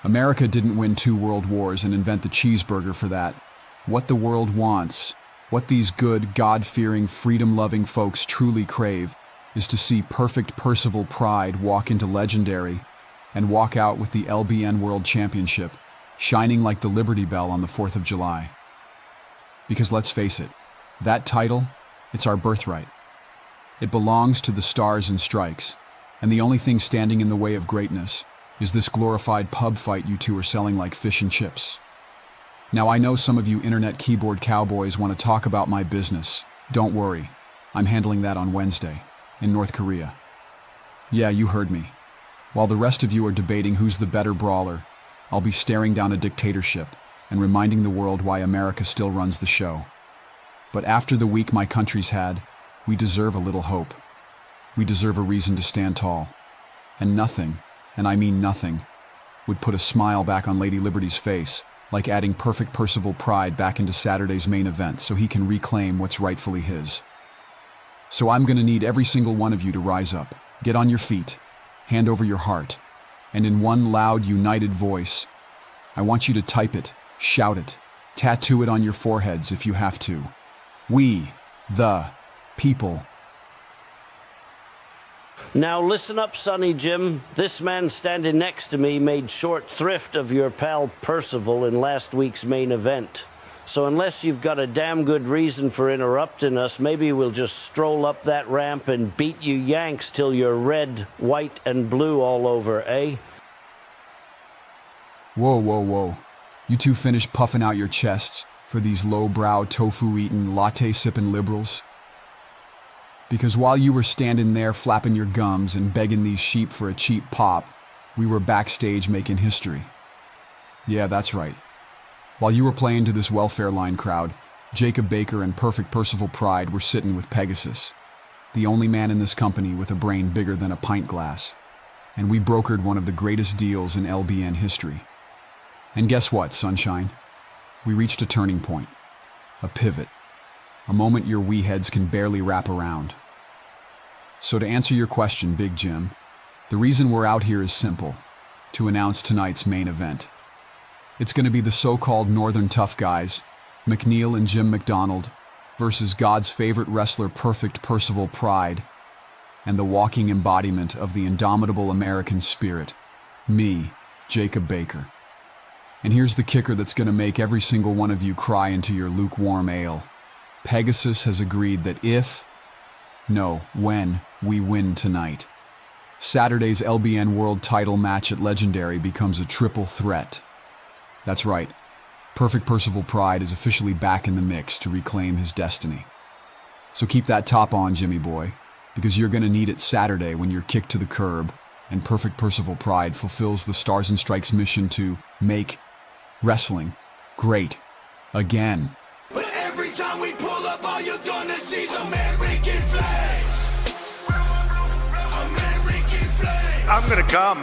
America didn't win 2 world wars and invent the cheeseburger for that. What the world wants, what these good, God-fearing, freedom-loving folks truly crave, is to see perfect Percival Pride walk into Legendary and walk out with the LBN World Championship, shining like the Liberty Bell on the 4th of July. Because let's face it, that title, it's our birthright. It belongs to the Stars and Strikes, and the only thing standing in the way of greatness is this glorified pub fight you two are selling like fish and chips. Now I know some of you internet keyboard cowboys want to talk about my business. Don't worry, I'm handling that on Wednesday, in North Korea. Yeah, you heard me. While the rest of you are debating who's the better brawler, I'll be staring down a dictatorship and reminding the world why America still runs the show. But after the week my country's had, we deserve a little hope. We deserve a reason to stand tall. And nothing, and I mean nothing, would put a smile back on Lady Liberty's face, like adding perfect Percival Pride back into Saturday's main event so he can reclaim what's rightfully his. So I'm gonna need every single one of you to rise up, get on your feet, hand over your heart, and in one loud, united voice, I want you to type it, shout it, tattoo it on your foreheads if you have to. We, the people. Now listen up, Sonny Jim. This man standing next to me made short thrift of your pal Percival in last week's main event. So unless you've got a damn good reason for interrupting us, maybe we'll just stroll up that ramp and beat you Yanks till you're red, white, and blue all over, eh? Whoa, whoa, whoa. You two finished puffing out your chests for these low-brow, tofu-eating, latte-sipping liberals? Because while you were standing there flapping your gums and begging these sheep for a cheap pop, we were backstage making history. Yeah, that's right. While you were playing to this welfare line crowd, Jacob Baker and Perfect Percival Pride were sitting with Pegasus, the only man in this company with a brain bigger than a pint glass. And we brokered one of the greatest deals in LBN history. And guess what, sunshine? We reached a turning point, a pivot, a moment your wee heads can barely wrap around. So to answer your question, Big Jim, the reason we're out here is simple, to announce tonight's main event. It's going to be the so-called Northern Tough Guys, McNeil and Jim McDonald, versus God's favorite wrestler Perfect Percival Pride, and the walking embodiment of the indomitable American spirit, me, Jacob Baker. And here's the kicker that's going to make every single one of you cry into your lukewarm ale. Pegasus has agreed that when we win tonight, Saturday's LBN World title match at Legendary becomes a triple threat. That's right. Perfect Percival Pride is officially back in the mix to reclaim his destiny. So keep that top on, Jimmy boy, because you're going to need it Saturday when you're kicked to the curb and Perfect Percival Pride fulfills the Stars and Strikes mission to make wrestling great again. But every time we pull up, all you're gonna see is American flags. American flags. I'm gonna come.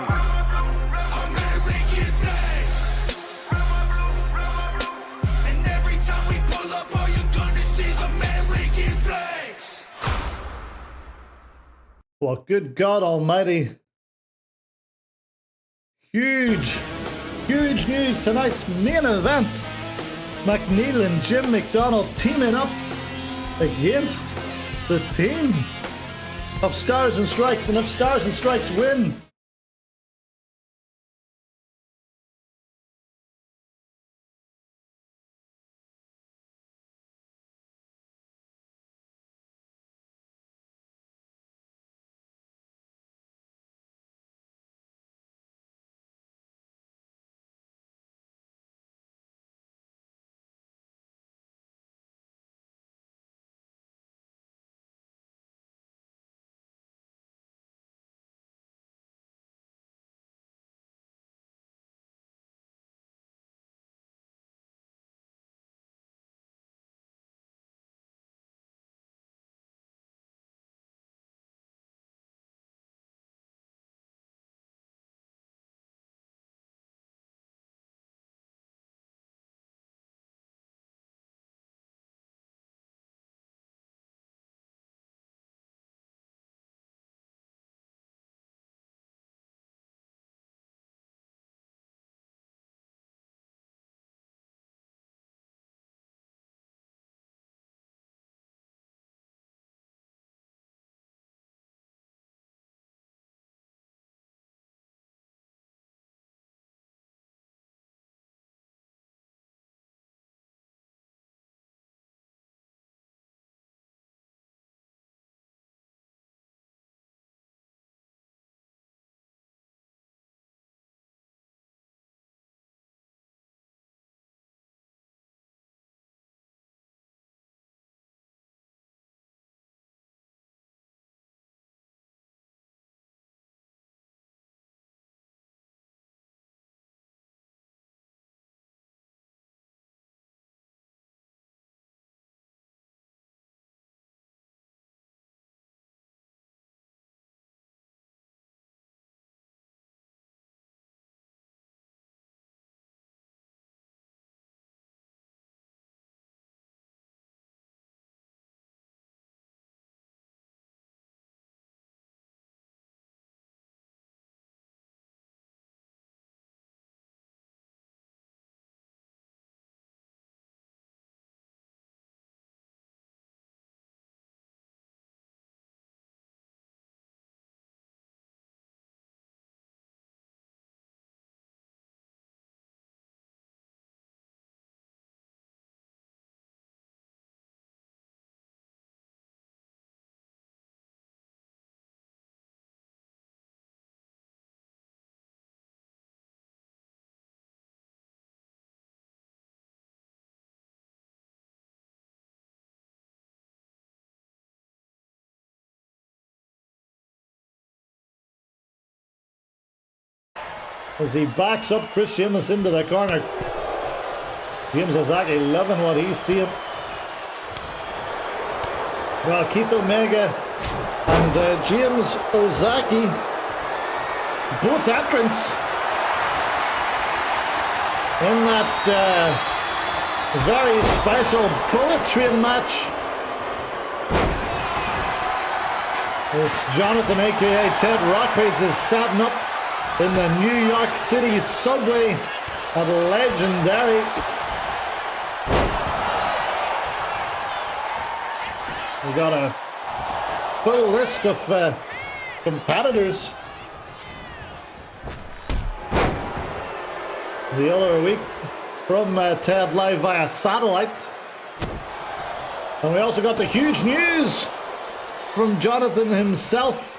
American flags. And every time we pull up, all you're gonna see is American flags. Well, good God Almighty. Huge news, tonight's main event. McNeil and Jim McDonald teaming up against the team of Stars and Strikes. And if Stars and Strikes win, as he backs up Chris Sheamus into the corner. James Ozaki loving what he's seeing. Well, Keith Omega and James Ozaki, both entrants in that very special Bullet Train match. Jonathan, aka Ted Rockpage, is setting up in the New York City subway at Legendary. We got a full list of competitors. The other week from Ted Live via satellite. And we also got the huge news from Jonathan himself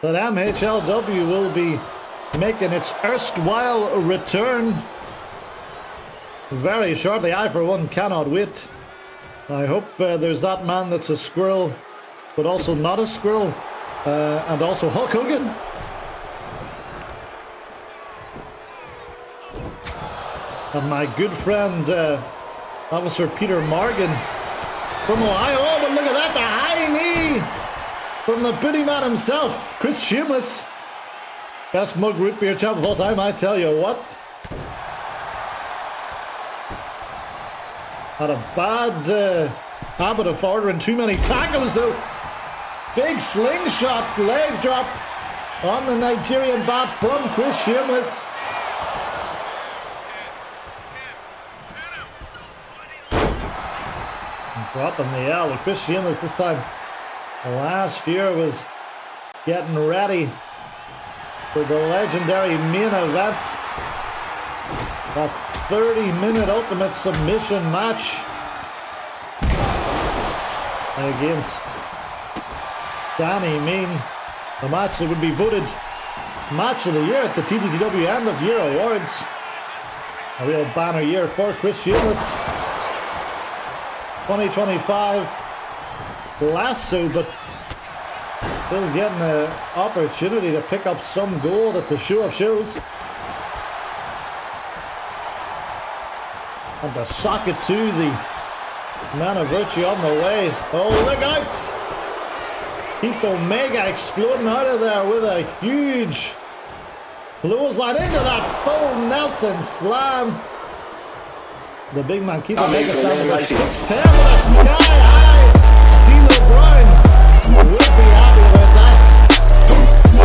that MHLW will be making its erstwhile return very shortly. I, for one, cannot wait. I hope there's that man that's a squirrel, but also not a squirrel, and also Hulk Hogan. And my good friend, Officer Peter Morgan from Ohio. Oh, but look at that, the high knee from the booty man himself, Chris Sheamus. Best mug root beer champ of all time, I tell you what. Had a bad habit of ordering too many tacos though. Big slingshot leg drop on the Nigerian bat from Chris Sheamus. Dropping the L. Chris Sheamus this time last year was getting ready for the legendary main event. A 30-minute Ultimate Submission match against Danny Mean. A match that would be voted Match of the Year at the TDTW End of Year Awards. A real banner year for Chris Sheamus. 2025 lasso, but still getting an opportunity to pick up some gold at the show of shows. And the socket to the Man of Virtue on the way. Oh, look out! Keith Omega exploding out of there with a huge clothesline into that full Nelson slam. The big man Keith Omega standing at 6'10" with a sky high. D'Lo Brown would be happy about that.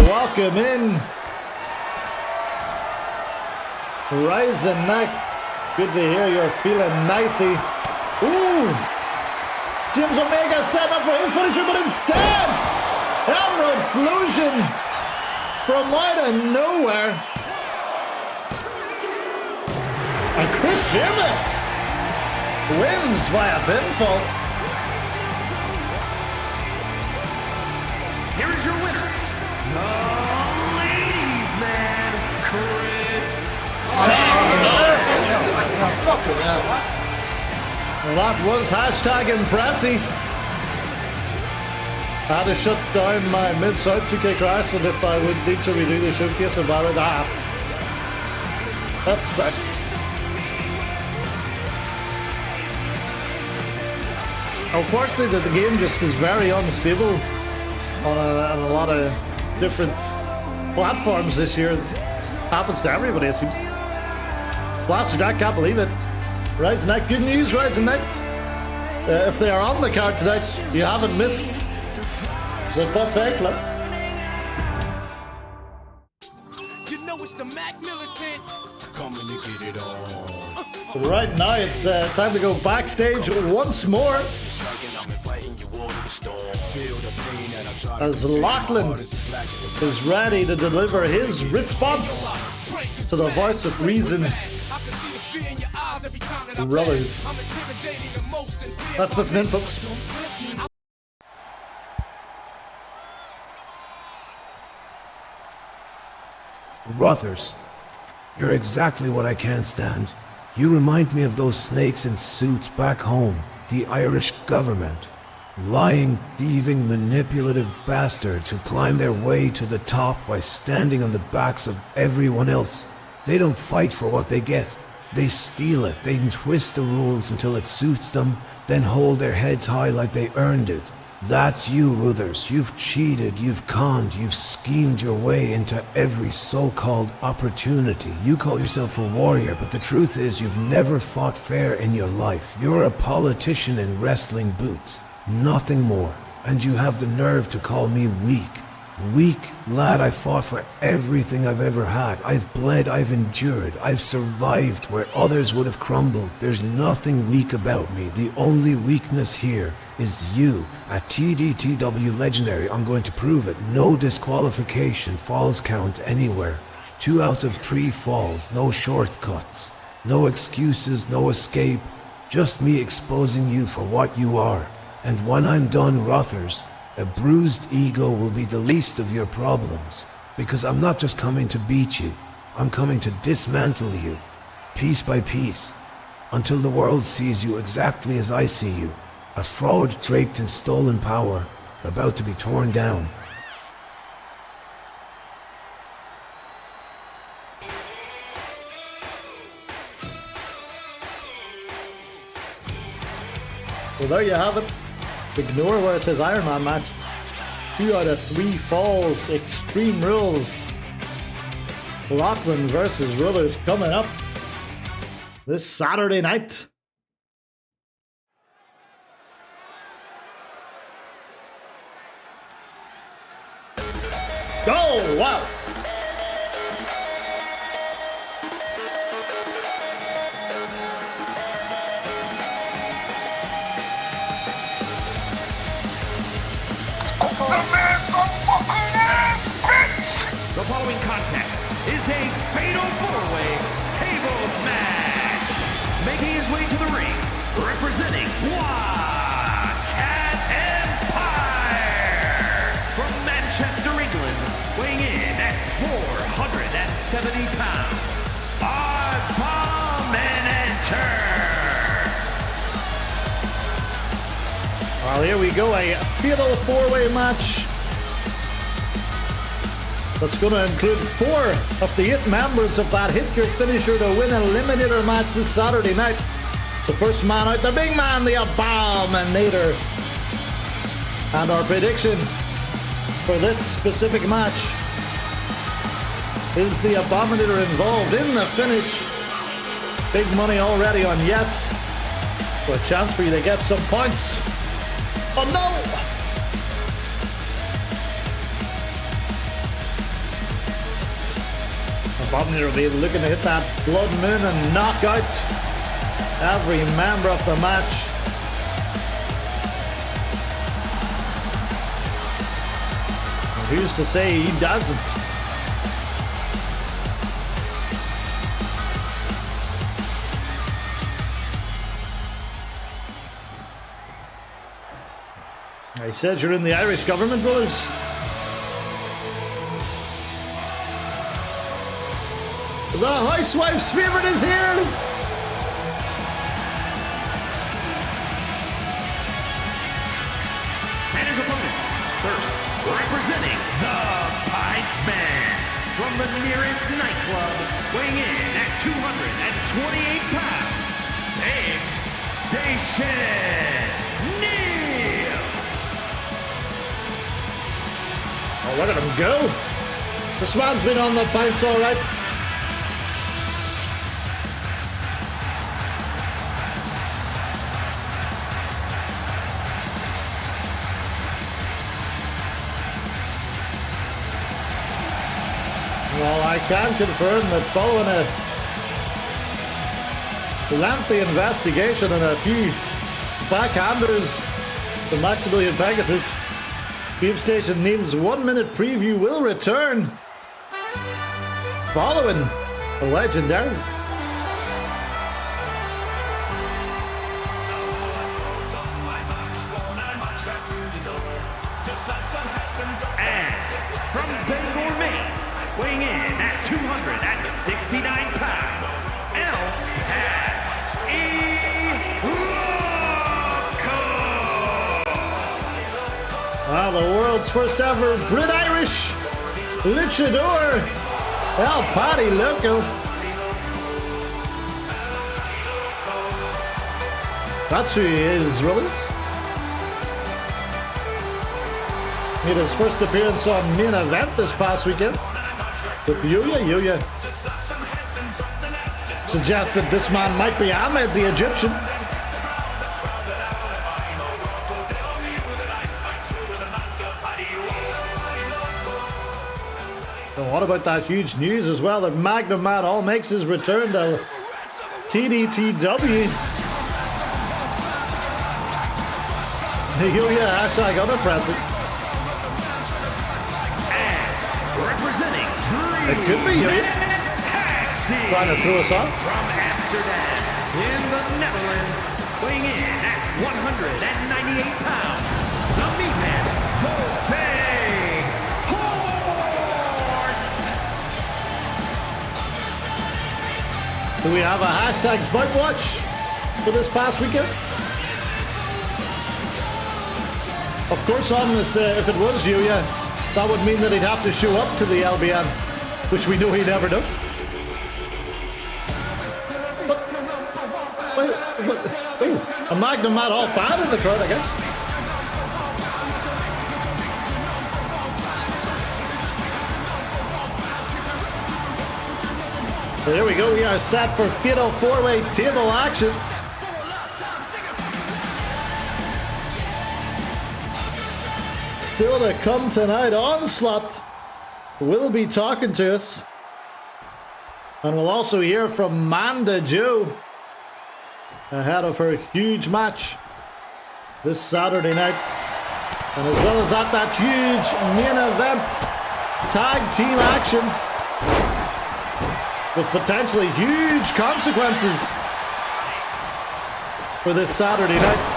Welcome in. Rising Knight. Good to hear you're feeling nicey. Ooh! James Omega set up for his finisher, but instead, Emerald Fusion from out of nowhere. And Chris Sheamus wins via pinfall. Here is your winner, the ladies' man, Chris. Fucking hell. Well, that was #impressy. I had to shut down my Mid-South 2K Crash, and if I would need to redo the showcase about it, that sucks. Unfortunately, the game just is very unstable on a lot of different platforms this year. It happens to everybody, it seems. Blaster Jack, can't believe it. Rise Night, good news, Rise Night. If they are on the card tonight, you haven't missed the buffet club. You know it's the Mac Militant. Coming to get it on. Right now, it's time to go backstage once more. As Lachlan is ready to deliver his response to the voice of reason. Rullers. Let's listen in, folks. Rothers, you're exactly what I can't stand. You remind me of those snakes in suits back home, the Irish government. Lying, thieving, manipulative bastards who climb their way to the top by standing on the backs of everyone else. They don't fight for what they get. They steal it. They twist the rules until it suits them, then hold their heads high like they earned it. That's you, Ruthers. You've cheated, you've conned, you've schemed your way into every so-called opportunity. You call yourself a warrior, but the truth is you've never fought fair in your life. You're a politician in wrestling boots. Nothing more. And you have the nerve to call me weak. Weak? Lad, I fought for everything I've ever had. I've bled, I've endured, I've survived where others would have crumbled. There's nothing weak about me. The only weakness here is you. At TDTW Legendary, I'm going to prove it. No disqualification, falls count anywhere. 2 out of 3 falls, no shortcuts. No excuses, no escape. Just me exposing you for what you are. And when I'm done, Rothers, a bruised ego will be the least of your problems, because I'm not just coming to beat you, I'm coming to dismantle you, piece by piece, until the world sees you exactly as I see you, a fraud draped in stolen power, about to be torn down. Well, there you have it. Ignore where it says Iron Man match. 2 out of 3 falls. Extreme Rules. Lachlan versus Ruthers coming up this Saturday night. Oh, wow. The following contest is a fatal 4-way tables match. Making his way to the ring, representing Cat Empire. From Manchester, England, weighing in at 470 pounds, our Dominator. Well, here we go, a fatal 4-way match. That's going to include 4 of the 8 members of that Hit Your Finisher to Win Eliminator match this Saturday night. The first man out, the big man, the Abominator. And our prediction for this specific match is the Abominator involved in the finish. Big money already on yes. So a chance for you to get some points. Oh no! Abominator will be looking to hit that Blood Moon and knock out every member of the match. And who's to say he doesn't? I said you're in the Irish government, brothers. The housewife's favorite is here. And his opponents, first, representing the Pipe Man. From the nearest nightclub, weighing in at 228 pounds, Big Station Neil. Oh, look at him go. This man's been on the bounce all right. Well, I can confirm that following a lengthy investigation and a few backhanders to Maximilian Pegasus, Game Station Neil's 1-minute preview will return following the legendary. And from Bangor, Maine, weighing in at 269 pounds, El Loco. Well, the world's first ever Brit-Irish luchador, El Paddy Loco. That's who he is, Rollins. Made his first appearance on Main Event this past weekend with Yuya. Yuya suggested this man might be Ahmed the Egyptian. And what about that huge news as well that Magnum Matt Hall makes his return to TDTW? Yuya hashtag unimpressive. Representing It could be Yuya. Trying to throw us off. From Amsterdam, in the Netherlands, weighing in at 198 pounds, the meathead, Big Horst. Do we have a hashtag Fight Watch for this past weekend? Of course, on this, if it was Yuya, that would mean that he'd have to show up to the LBN, which we know he never does. But a Magnum Matt Hall fan in the crowd, I guess. There we go. We are set for fatal four-way table action. Still to come tonight, Onslaught will be talking to us. And we'll also hear from Manda Joe ahead of her huge match this Saturday night. And as well as that huge main event tag team action with potentially huge consequences for this Saturday night.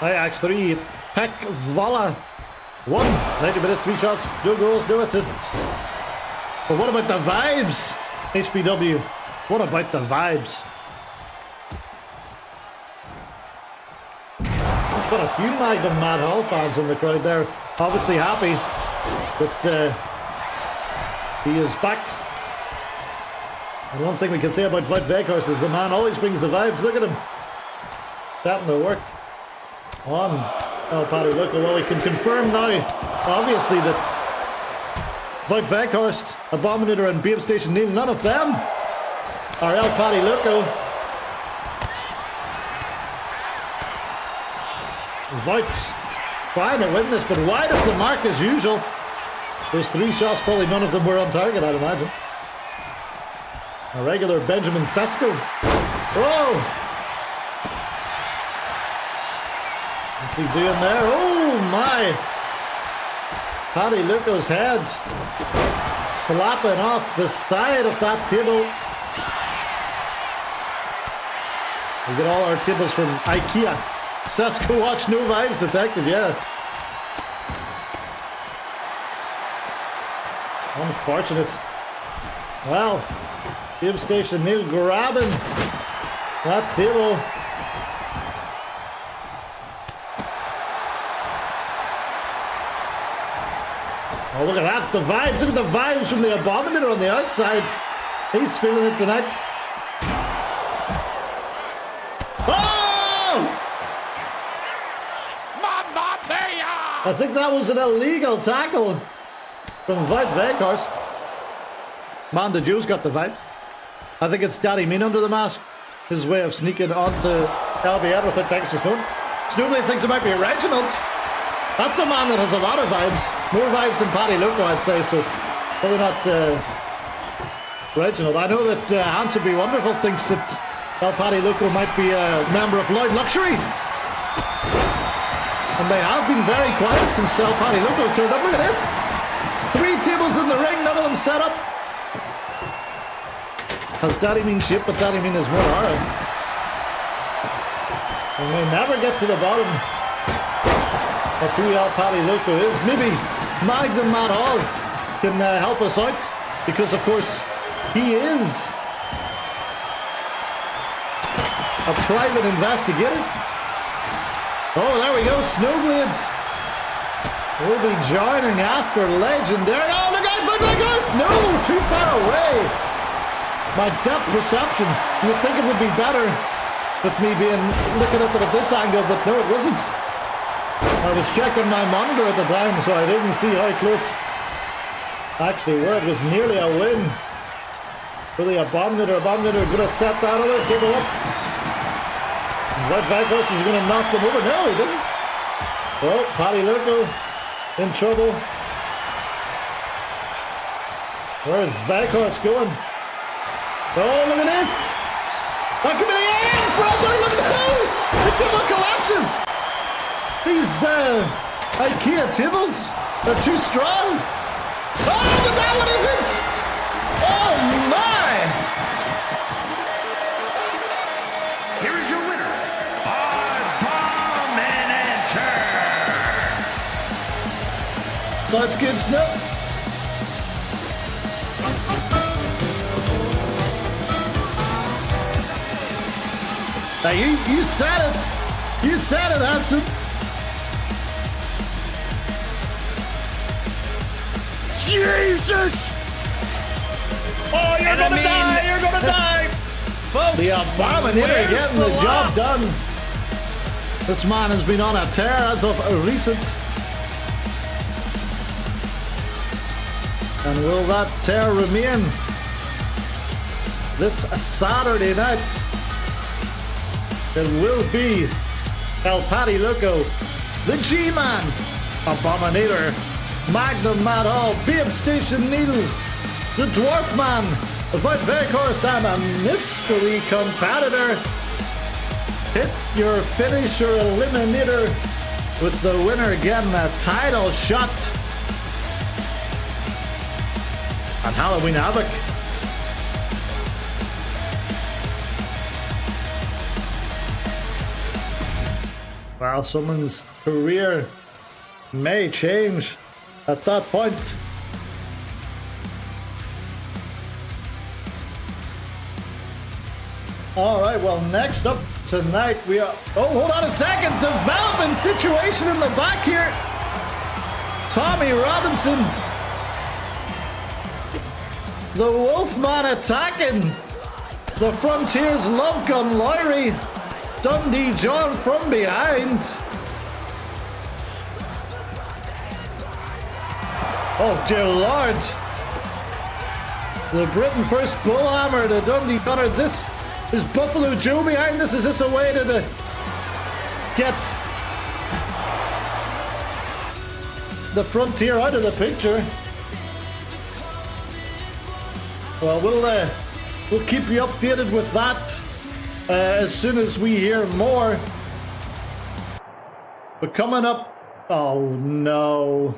Ajax 3, Pek Zvala 1, 90 minutes, 3 shots, no goals, no assists. But what about the vibes, HBW? What about the vibes? Got a few Magnum Matt Hall fans in the crowd there, obviously happy that he is back. And one thing we can say about Wout Weghorst is the man always brings the vibes. Look at him, setting to work on El Paddy Loco. Well, we can confirm now, obviously, that Wout Weghorst, Abominator and Babe Station Neil, none of them are El Paddy Loco. Wout trying to win this, but wide of the mark as usual. Those 3 shots, probably none of them were on target, I'd imagine. A regular Benjamin Sesko. Whoa! What's he doing there? Oh my! Paddy Loco's head slapping off the side of that table. We get all our tables from IKEA. Sesko watch, no vibes detected, yeah. Unfortunate. Well, Babe Station Neil grabbing that table. Oh, look at that, the vibes. Look at the vibes from the Abominator on the outside. He's feeling it tonight. Oh! Mamma mia! I think that was an illegal tackle from Wout Weghorst. Manda Joe's got the vibes. I think it's Daddy Mean under the mask. His way of sneaking onto LBN without Texas Norton. Snoopy thinks it might be Reginald. That's a man that has a lot of vibes. More vibes than Paddy Loco, I'd say, so probably not Reginald. I know that Hanson Be Wonderful thinks that El Paddy Loco might be a member of Lloyd Luxury. And they have been very quiet since El Paddy Loco turned up. Look at this. 3 tables in the ring, none of them set up. Has Daddy Mean shape, but Daddy Mean is more aura. And we never get to the bottom of who El Paddy Loco is. Maybe Magnum Matt Hall can help us out, because of course he is a private investigator. Oh, there we go. Snowblade will be joining after Legendary. Oh, look out for Vegas! No, too far away. My depth perception. You'd think it would be better with me looking at it at this angle, but no, it wasn't. I was checking my monitor at the time, so I didn't see how close actually were. It was nearly a win for the Abominator. Abominator going to set that other table up. Red Vagos is going to knock them over. No, he doesn't. Oh, Paddy Loco in trouble. Where's Vagos going? Oh, look at this. That could be the end for everybody. Look at the table collapses. These IKEA tables are too strong. Oh, but that one isn't. Oh, my. Here is your winner, Abominator. So it's good stuff. Now you said it. You said it, Hudson. Jesus! Oh, you're gonna die! You're gonna die! Folks, the Abominator getting the job done. This man has been on a tear as of recent. And will that tear remain this Saturday night? It will be El Paddy Loco, the G-Man, Abominator, Magnum Mad Hall, Babe Station Needle, the Dwarf Man, Void Veghorst, and a mystery competitor. Hit your finisher eliminator with the winner getting a title shot. And Halloween Havoc. Well, someone's career may change at that point. All right, well, next up tonight we are... Oh, hold on a second. Development situation in the back here. Tommy Robinson. The Wolfman attacking. The Frontiers Love Gun Lowry. Dundee John from behind. Oh, dear Lord. The Britain First Bullhammer, the Dundee Gunner. Is Buffalo Joe behind this? Is this a way to get the Frontier out of the picture? Well, we'll keep you updated with that as soon as we hear more. But coming up, oh no.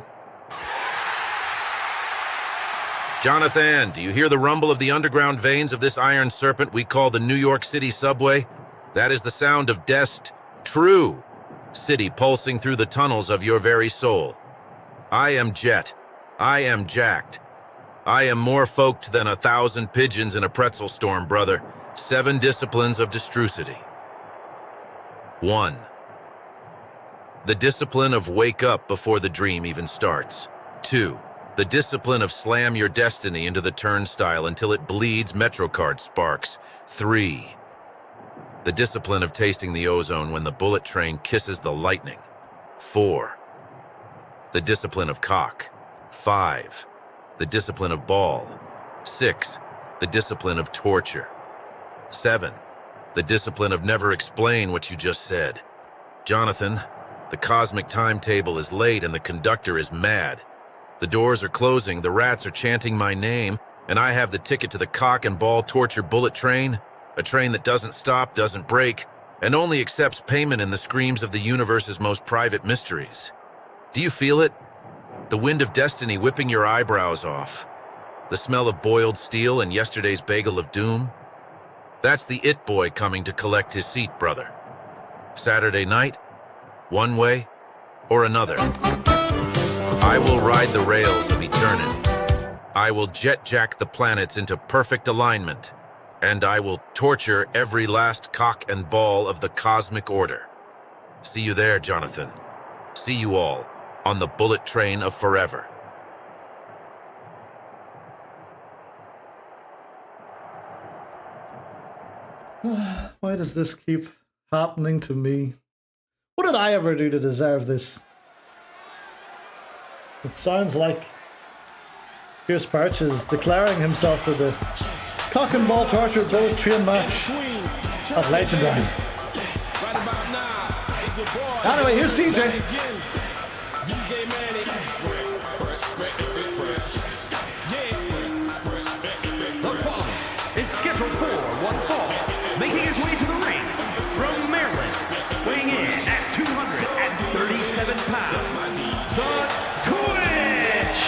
Jonathan, do you hear the rumble of the underground veins of this iron serpent we call the New York City subway? That is the sound of true city pulsing through the tunnels of your very soul. I am Jet. I am jacked. I am more folked than 1,000 pigeons in a pretzel storm, brother. 7 disciplines of destrucity. 1. The discipline of wake up before the dream even starts. 2. The discipline of slam your destiny into the turnstile until it bleeds MetroCard sparks. 3. The discipline of tasting the ozone when the bullet train kisses the lightning. 4. The discipline of cock. 5. The discipline of ball. 6. The discipline of torture. 7. The discipline of never explain what you just said. Jonathan, the cosmic timetable is late and the conductor is mad. The doors are closing, the rats are chanting my name, and I have the ticket to the cock and ball torture bullet train, a train that doesn't stop, doesn't break, and only accepts payment in the screams of the universe's most private mysteries. Do you feel it? The wind of destiny whipping your eyebrows off. The smell of boiled steel and yesterday's bagel of doom. That's the It Boy coming to collect his seat, brother. Saturday night, one way or another. I will ride the rails of eternity. I will jet-jack the planets into perfect alignment and I will torture every last cock and ball of the cosmic order. See you there, Jonathan. See you all on the bullet train of forever. Why does this keep happening to me? What did I ever do to deserve this? It sounds like Pierce Parch is declaring himself for the cock and ball torture bullet train match at Legendary. Anyway, here's DJ. Is scheduled for one fall, making his way to the ring from Maryland, weighing in at 237 pounds, the Twitch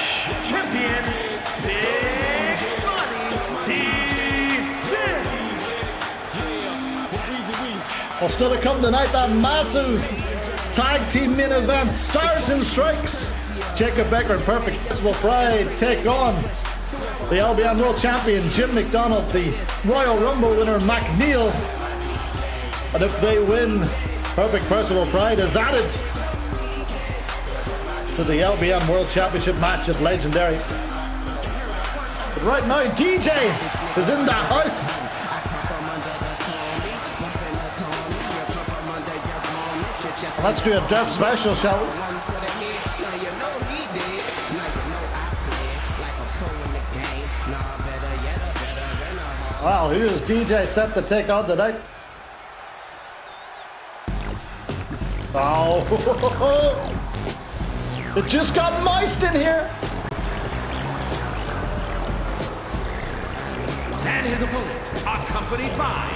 champion, Big Money DJ. Well, still to come tonight, that massive tag team main event, Stars and Strikes. Jacob Becker and Perfect Visible Pride take on the LBN World Champion Jim McDonald, the Royal Rumble winner McNeil. And if they win, Perfect Personal Pride is added to the LBN World Championship match at Legendary. But right now, DJ is in the house. Let's do a derp special, shall we? Wow, here's DJ set to take on tonight. Oh, it just got moist in here. And his opponent, accompanied by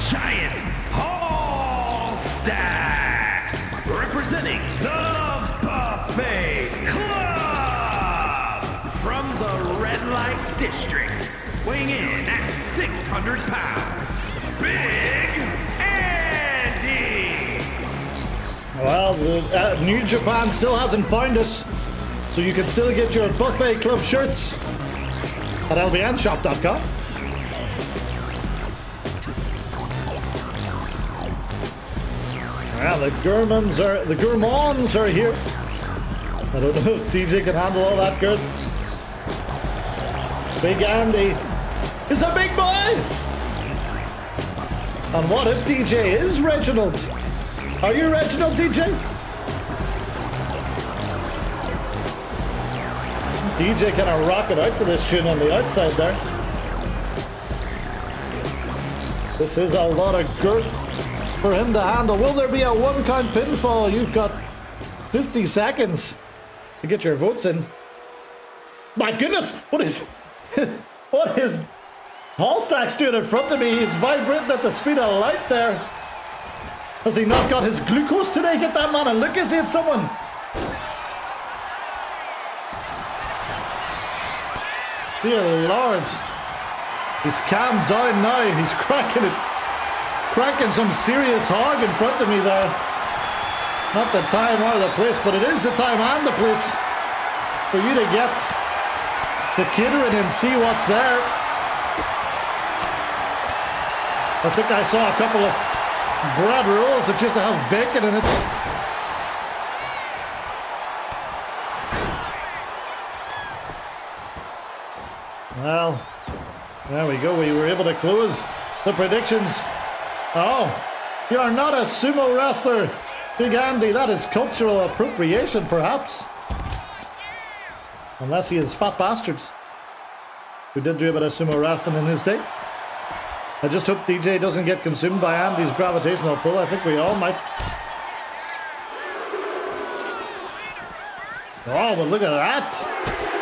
Giant Hall Stacks, representing the Buffet Club from the Red Light District, weighing in at 600 pounds, Big Andy. Well, New Japan still hasn't found us, so you can still get your Buffet Club shirts at lbnshop.com. Well, the gourmands are here. I don't know if DJ can handle all that girth. Big Andy is a big boy! And what if DJ is Reginald? Are you Reginald, DJ? DJ kind of rocking out to this tune on the outside there. This is a lot of girth for him to handle. Will there be a 1 count pinfall? You've got 50 seconds to get your votes in. My goodness, what is Hallstack's doing in front of me? He's vibrating at the speed of light there. Has he not got his glucose today? Get that man a look. Is he at someone? Dear Lord. He's calmed down now. He's cracking some serious hog in front of me there. Not the time or the place, but it is the time and the place for you to get the catering and see what's there. I think I saw a couple of bread rolls that just have bacon in it. Well, there we go. We were able to close the predictions. Oh, you are not a sumo wrestler, Big Andy. That is cultural appropriation, perhaps. Unless he is Fat Bastards, who did do a bit of sumo wrestling in his day. I just hope DJ doesn't get consumed by Andy's gravitational pull. I think we all might. Oh, but look at that.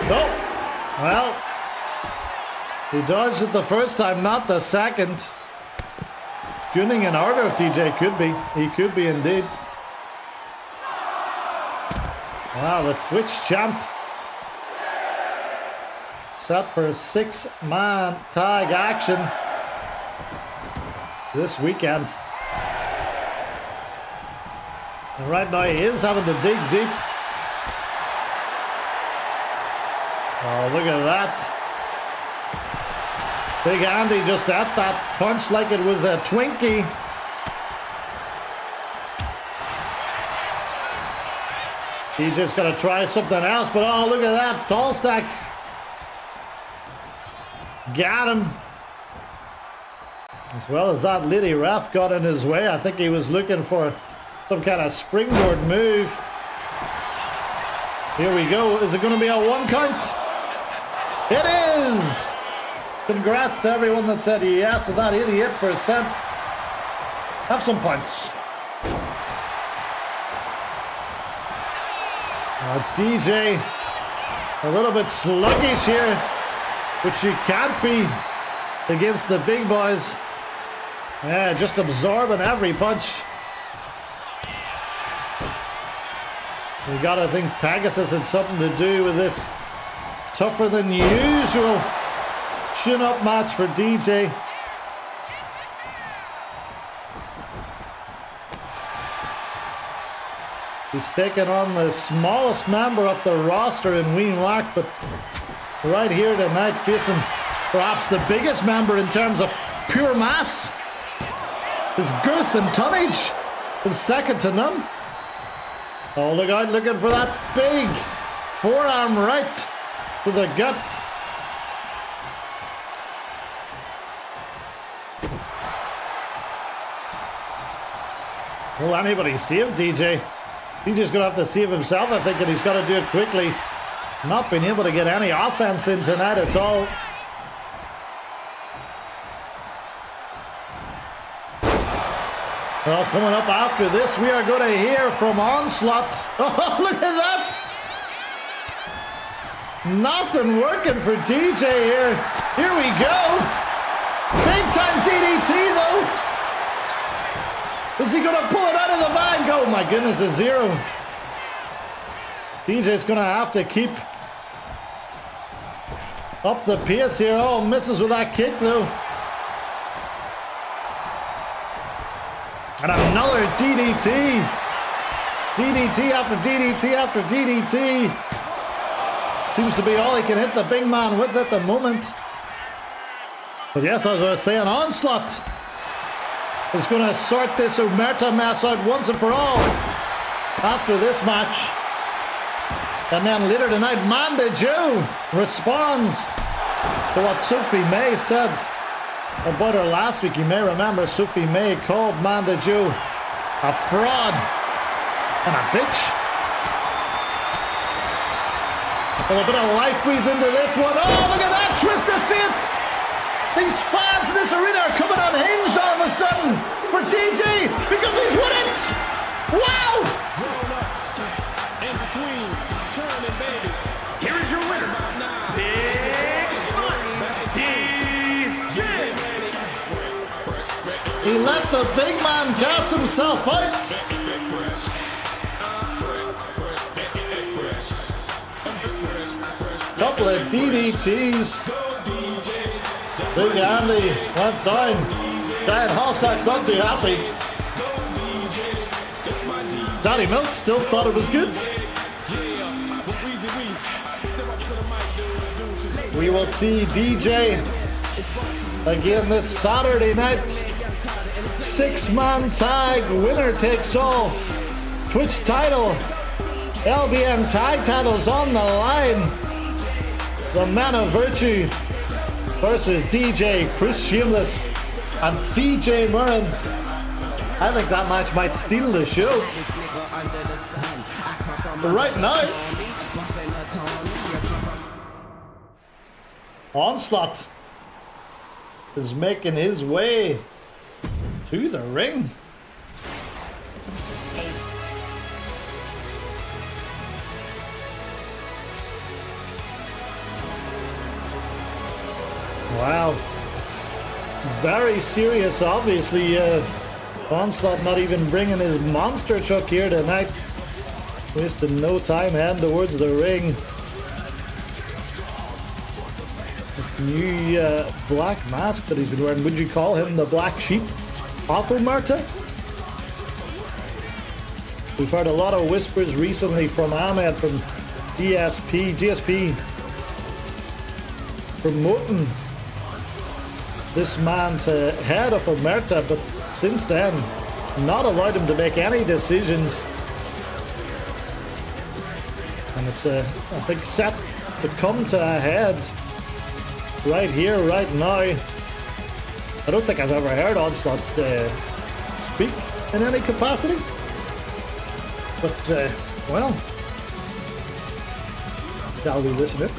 Oh, well, he dodged it the first time, not the second. Gunning in order if DJ could be. He could be indeed. Wow, the Twitch champ. Set for a 6-man tag action this weekend. And right now he is having to dig deep. Oh, look at that. Big Andy just at that punch like it was a Twinkie. He just got to try something else, but oh, look at that. Tall stacks. Got him. As well as that Liddy ref got in his way. I think he was looking for some kind of springboard move. Here we go. Is it going to be a 1 count? It is! Congrats to everyone that said yes with that 88%. Have some punch. DJ a little bit sluggish here, which you can't be against the big boys. Yeah, just absorbing every punch. We gotta think Pegasus had something to do with this tougher than usual chin-up match for DJ. He's taken on the smallest member of the roster in Ween Mark, but right here tonight facing perhaps the biggest member in terms of pure mass. His girth and tonnage is second to none. Oh, look out, looking for that big forearm right to the gut. Will anybody save DJ? DJ's going to have to save himself, I think, and he's got to do it quickly. Not being able to get any offense in tonight, it's all... Well, coming up after this, we are going to hear from Onslaught. Oh, look at that! Nothing working for DJ here. Here we go. Big time DDT, though. Is he going to pull it out of the bag? Oh, my goodness, a 0. DJ's going to have to keep up the pace here. Oh, misses with that kick, though. And another DDT. DDT after DDT after DDT. Seems to be all he can hit the big man with at the moment. But yes, as I was saying, Onslaught is going to sort this Omerta mess out once and for all after this match. And then later tonight, Manda Joe responds to what Sophie May said about her last week. You may remember Sophie May called Manda Joe a fraud and a bitch. A little bit of life breathed into this one. Oh, look at that twist of fate. These fans in this arena are coming unhinged all of a sudden for DJ because he's won it. Wow. In between Tron and Vegas. Here is your winner, Big DJ. He let the big man gas himself out. Couple of DDTs. Big Andy went down. Dan Hallstatt's not too happy. Danny Mills still thought it was good. We will see DJ again this Saturday night. 6-man tag, winner takes all. Twitch title, LBN tag titles on the line. The Man of Virtue versus DJ, Chris Shameless, and CJ Murren. I think that match might steal the show. But right now, Onslaught is making his way to the ring. Wow. Very serious, obviously. Onslaught not even bringing his monster truck here tonight. Wasting no time heading towards the ring. This new black mask that he's been wearing. Would you call him the Black Sheep of Omerta? We've heard a lot of whispers recently from Ahmed, from GSP promoting this man to head of Omerta, but since then, not allowed him to make any decisions. And it's, I think, set to come to a head right here, right now. I don't think I've ever heard Onslaught speak in any capacity. But, well, shall we listen to it?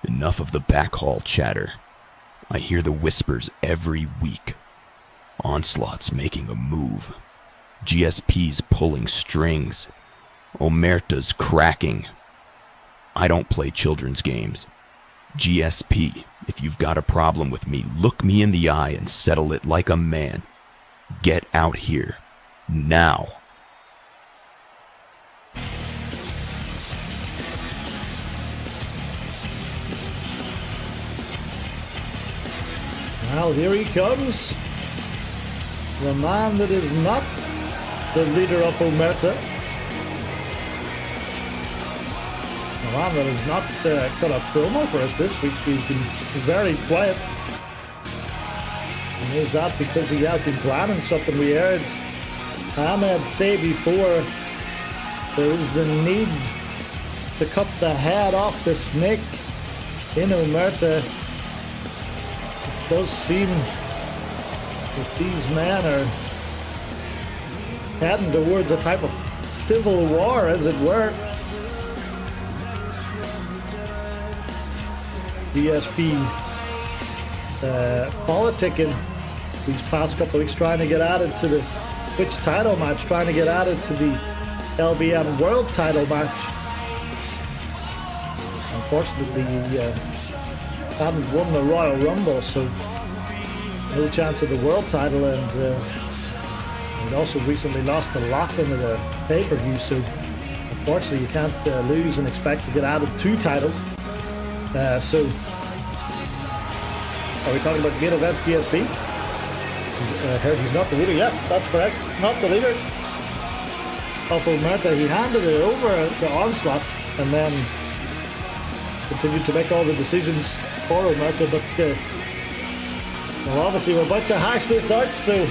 Enough of the backhaul chatter. I hear the whispers every week. Onslaught's making a move. GSP's pulling strings. Omerta's cracking. I don't play children's games. GSP, if you've got a problem with me, look me in the eye and settle it like a man. Get out here. Now. Well, here he comes. The man that is not the leader of Omerta. The man that has not got a promo for us this week. He's been very quiet. And is that because he has been planning something? We heard Ahmed say before there is the need to cut the head off the snake in Omerta. It does seem that these men are heading towards a type of civil war, as it were. GSP politicking these past couple of weeks, trying to get added to the Twitch title match, trying to get added to the LBN World title match. Unfortunately, he hadn't won the Royal Rumble, so no chance of the world title, and he'd also recently lost to Lachlan at a pay-per-view, so unfortunately you can't lose and expect to get added 2 titles. So, are we talking about main event PSP? I heard he's not the leader. Yes, that's correct. Not the leader of Omerta. He handed it over to Onslaught and then continued to make all the decisions for Omerta. But, well, obviously we're about to hash this out, so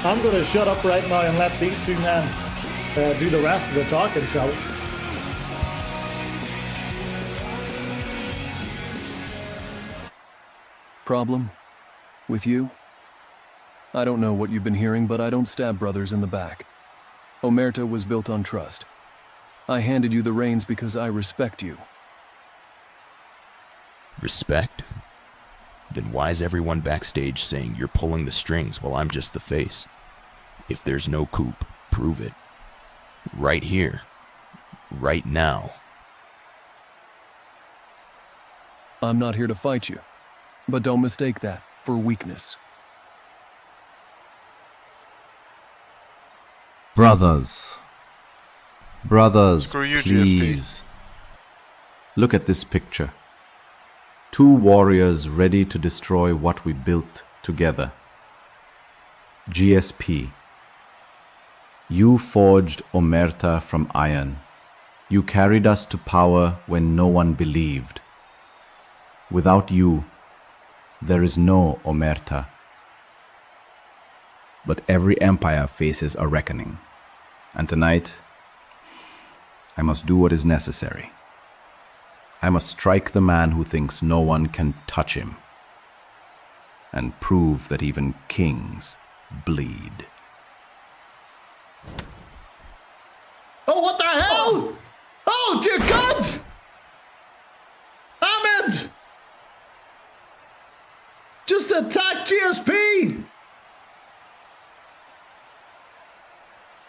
I'm going to shut up right now and let these 2 men do the rest of the talking, shall we? Problem? With you? I don't know what you've been hearing, but I don't stab brothers in the back. Omerta was built on trust. I handed you the reins because I respect you. Respect? Then why is everyone backstage saying you're pulling the strings while I'm just the face? If there's no coup, prove it. Right here. Right now. I'm not here to fight you. But don't mistake that for weakness. Brothers. Brothers, Screw you, please. Look at this picture. 2 warriors ready to destroy what we built together. GSP. You forged Omerta from iron. You carried us to power when no one believed. Without you, there is no Omerta. But every empire faces a reckoning. And tonight, I must do what is necessary. I must strike the man who thinks no one can touch him. And prove that even kings bleed. Oh, what the hell? Oh, dear God! Ahmed! Just attack GSP!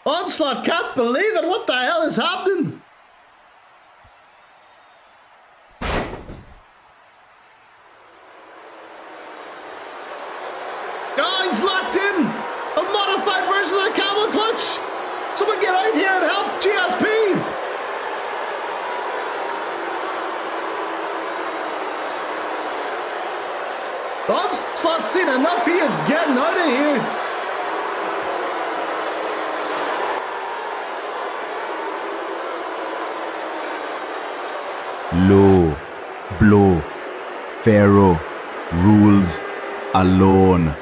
Onslaught can't believe it. What the hell is happening? Oh, he's locked in! A modified version of the camel clutch! Someone get out here and help GSP! Onslaught's seen enough. He is getting out of here. low blow. Pharaoh rules alone.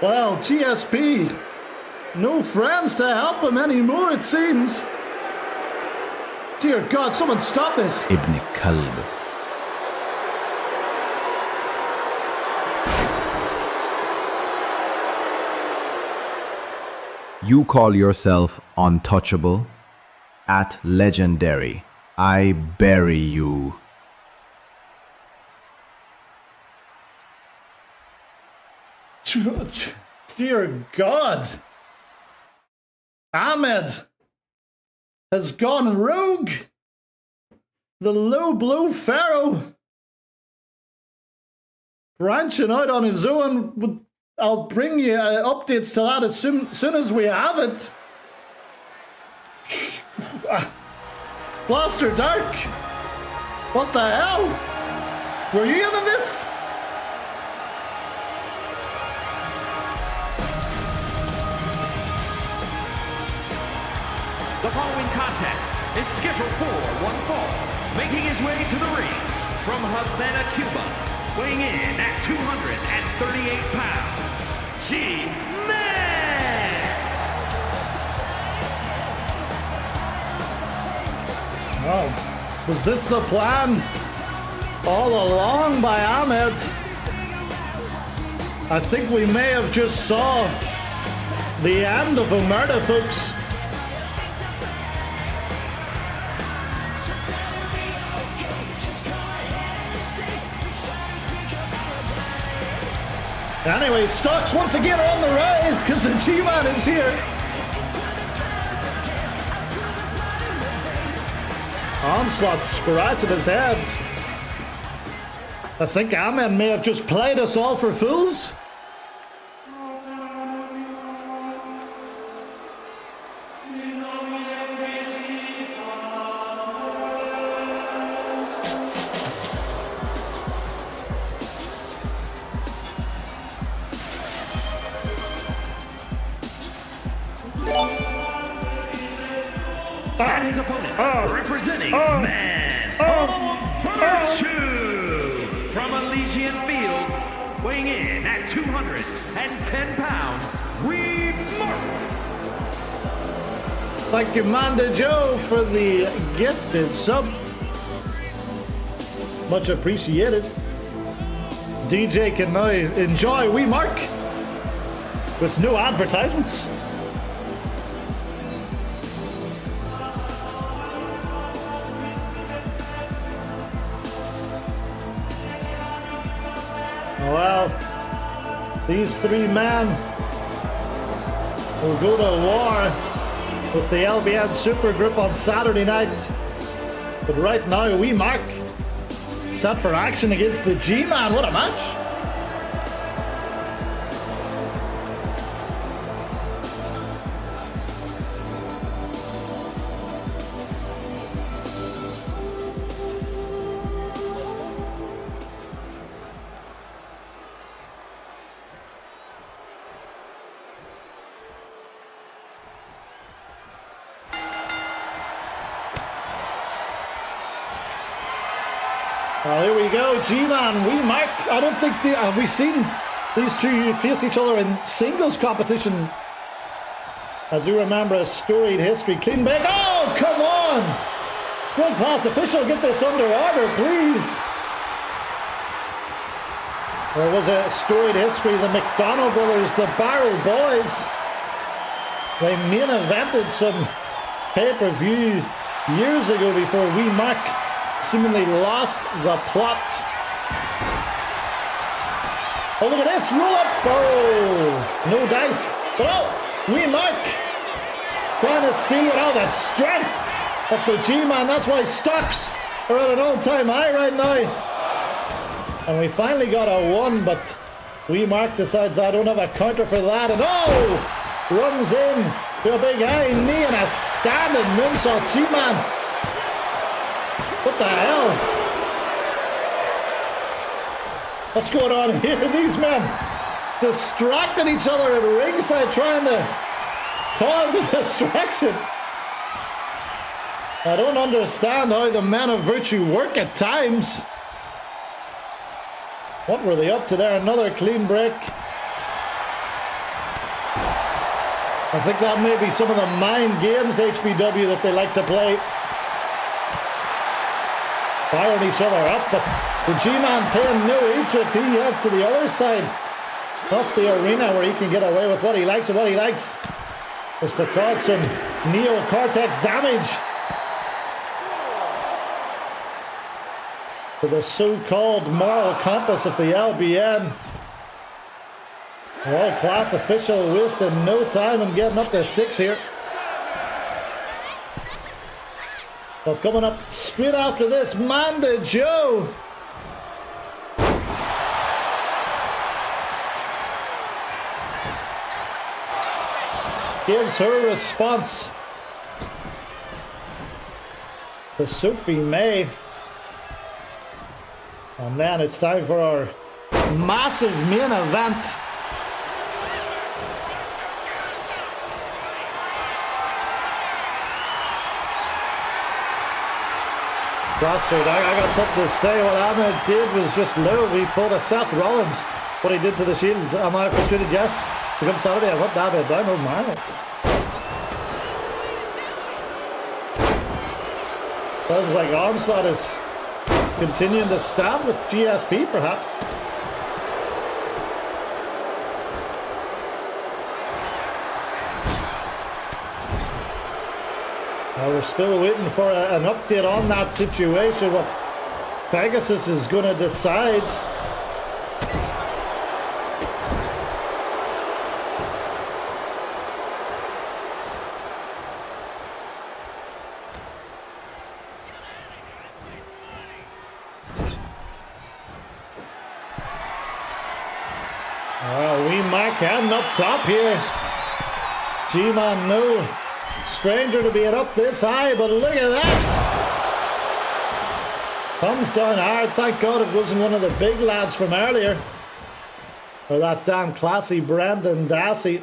Well, GSP, no friends to help him anymore, it seems. Dear God, someone stop this. Ibn Kalb. You call yourself untouchable? At legendary, I bury you. Dear God. Ahmed has gone rogue. The low blow Pharaoh. Branching out on his own. I'll bring you updates to that as soon as we have it. Blaster Dark. What the hell? Were you in this? The following contest is scheduled for one fall, making his way to the ring from Havana, Cuba, weighing in at 238 pounds, G-Man! Oh, was this the plan all along by Ahmed? I think we may have just saw the end of Omerta, folks. Anyway, stocks once again are on the rise because the G-Man is here. Onslaught scratching his head. I think Ahmed may have just played us all for fools. And his opponent, representing Man of Virtue from Elysian Fields, weighing in at 210 pounds, we mark. Thank you, Manda Joe, for the gifted sub. Much appreciated. DJ can now enjoy We Mark with no advertisements. Well, these three men will go to war with the LBN supergroup on Saturday night. But right now, We Mark set for action against the G-Man. What a match! Well, here we go, G-Man, We Mark. I don't think have we seen these two face each other in singles competition? I do remember a storied history. Clean back. Oh, come on! World-class official, get this under order, please. There was a storied history. The McDonald brothers, the Barrel Boys. They main evented some pay-per-view years ago before We Mark seemingly lost the plot. Oh, look at this, roll up. Oh, no dice. Oh, We Mark trying to steal with all the strength of the G-Man. That's why stocks are at an all-time high right now. And we finally got a 1, but We Mark decides I don't have a counter for that. And oh, runs in to a big high knee and a standing moonsault. G-Man. What the hell? What's going on here? These men distracting each other at ringside, trying to cause a distraction. I don't understand how the men of virtue work at times. What were they up to there? Another clean break. I think that may be some of the mind games, HBW, that they like to play. Firing each other up, but the G-Man paying no heed to it. He heads to the other side of the arena where he can get away with what he likes, and what he likes is to cause some neocortex damage to the so-called moral compass of the LBN. World-class official wasting no time and getting up to 6 here. Well, coming up straight after this, Manda Joe. Gives her response to Sophie May. And then it's time for our massive main event. Bastard, I got something to say. What Ahmed did was just low. He pulled a Seth Rollins. What he did to the Shield. Am I frustrated? Yes. Become Saturday, I want that bit down. Oh my. Sounds like Onslaught is continuing to stab with GSP, perhaps. We're still waiting for an update on that situation. What Pegasus is going to decide. Wee Mac heading up top here. G-Man, no stranger to being up this high, but look at that! Comes down hard. Thank God it wasn't one of the big lads from earlier. Or that damn classy Brendan Dassey.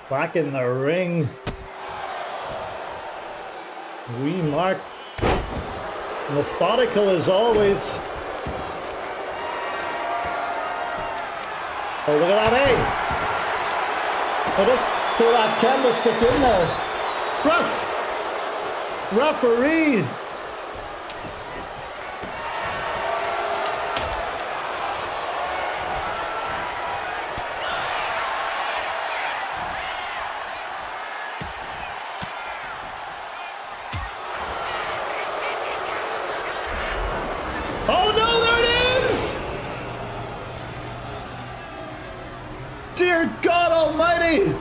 Back in the ring. Wee Mark. Methodical as always. Oh, look at that, eh? Throw that candlestick in there. Referee. Oh no, there it is! Dear God Almighty!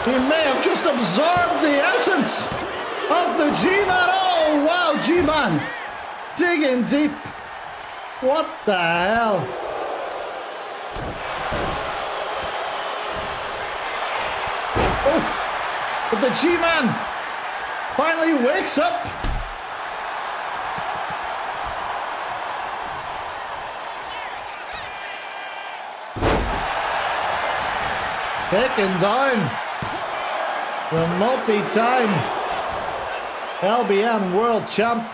He may have just absorbed the essence of the G-Man. Oh wow, G-Man! Digging deep. What the hell? Oh, but the G-Man finally wakes up. Taking down the multi-time LBN World Champ.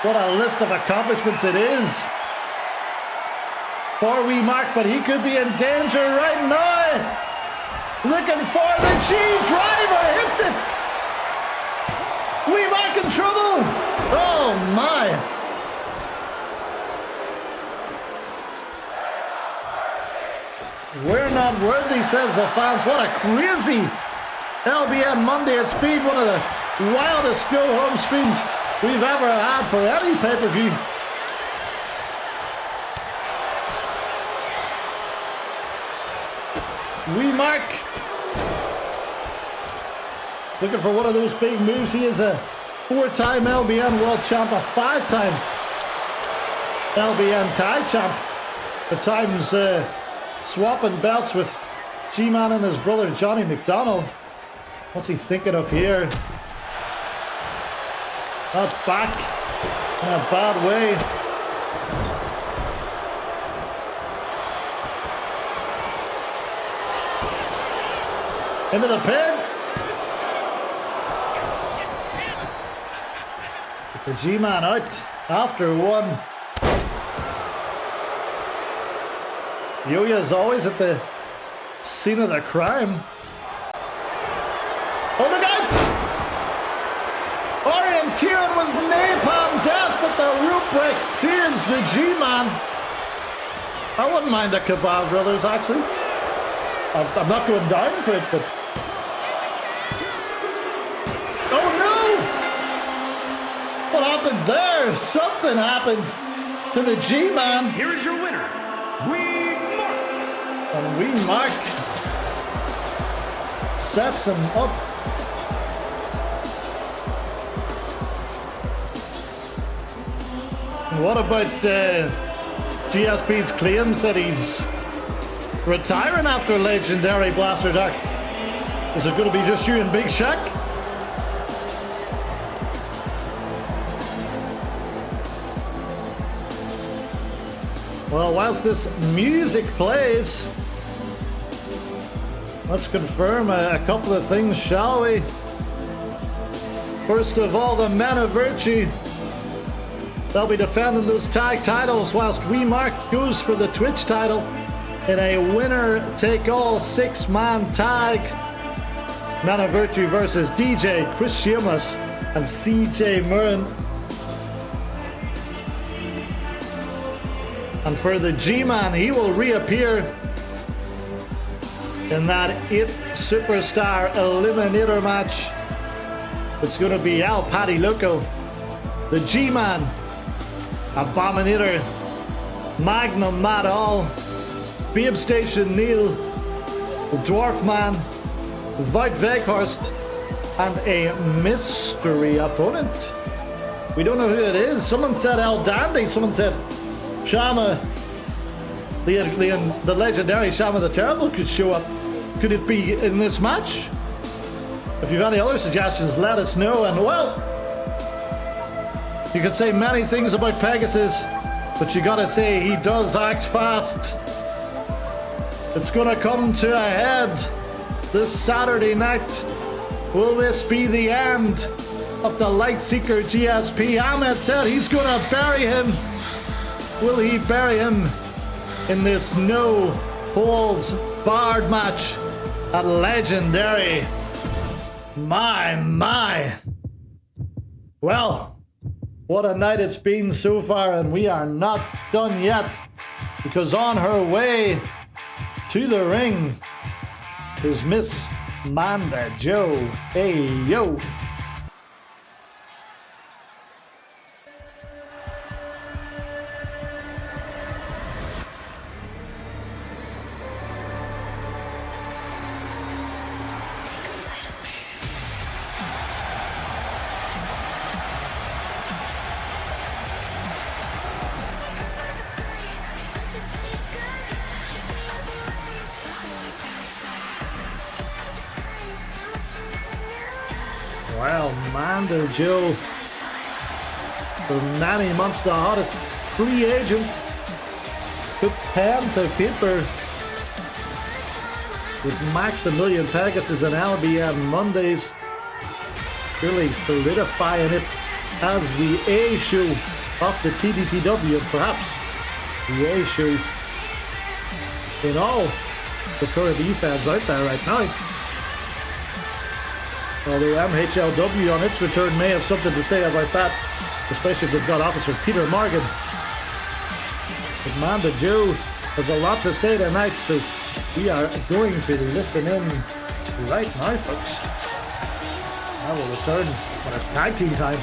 What a list of accomplishments it is for Wee Mark, but he could be in danger right now. Looking for the G-Driver, hits it! Wee Mark in trouble! Oh my! We're not worthy, says the fans. What a crazy LBN Monday at Speed. One of the wildest go-home streams we've ever had for any pay-per-view. Wee Mark looking for one of those big moves. He is a 4-time LBN World Champ, a 5-time LBN tag champ. At times swapping belts with G-Man and his brother Johnny McDonald. What's he thinking of here? Not back in a bad way. Into the pin. The G-Man out after one. Yo-Yo's always at the scene of the crime. Oh, look out! Orienteering with napalm death, but the root break saves the G-Man. I wouldn't mind the Kebab Brothers, actually. I'm not going down for it, but... Oh, no! What happened there? Something happened to the G-Man. Here is your winner, And Wee Mark sets him up. And what about GSP's claims that he's retiring after Legendary Blaster Dark? Is it going to be just you and Big Shaq? Well, whilst this music plays, let's confirm a couple of things, shall we? First of all, the Men of Virtue. They'll be defending those tag titles whilst Wee Mark goes for the Twitch title in a winner-take-all six-man tag. Men of Virtue versus DJ, Chris Sheamus, and CJ Murren. And for the G-Man, he will reappear in that 8 Superstar Eliminator match. It's going to be Al Paddy Loco, the G-Man, Abominator, Magnum Mad All, Babe Station Neil, the Dwarf Man, Vout Veghorst, and a mystery opponent. We don't know who it is. Someone said El Dandy, someone said Shama, the legendary Shama the Terrible could show up. Could it be in this match? If you've any other suggestions, let us know. And well, you could say many things about Pegasus, but you gotta say he does act fast. It's gonna come to a head this Saturday night. Will this be the end of the Lightseeker GSP? Ahmed said he's gonna bury him. Will he bury him in this no holds barred match at Legendary? My. Well, what a night it's been so far, and we are not done yet, because on her way to the ring is Miss Manda Joe. Hey, yo. Wow, Manda Joe, for many months the hottest free agent, put pen to paper with Maximilian Pegasus and LBN Mondays, really solidifying it as the A show of the TDTW, and perhaps the A show in all the current E-fans out there right now. Although MHLW on its return may have something to say about that, especially if they've got Officer Peter Morgan. But Manda Joe has a lot to say tonight, so we are going to listen in right now, folks. I will return when it's tag team time.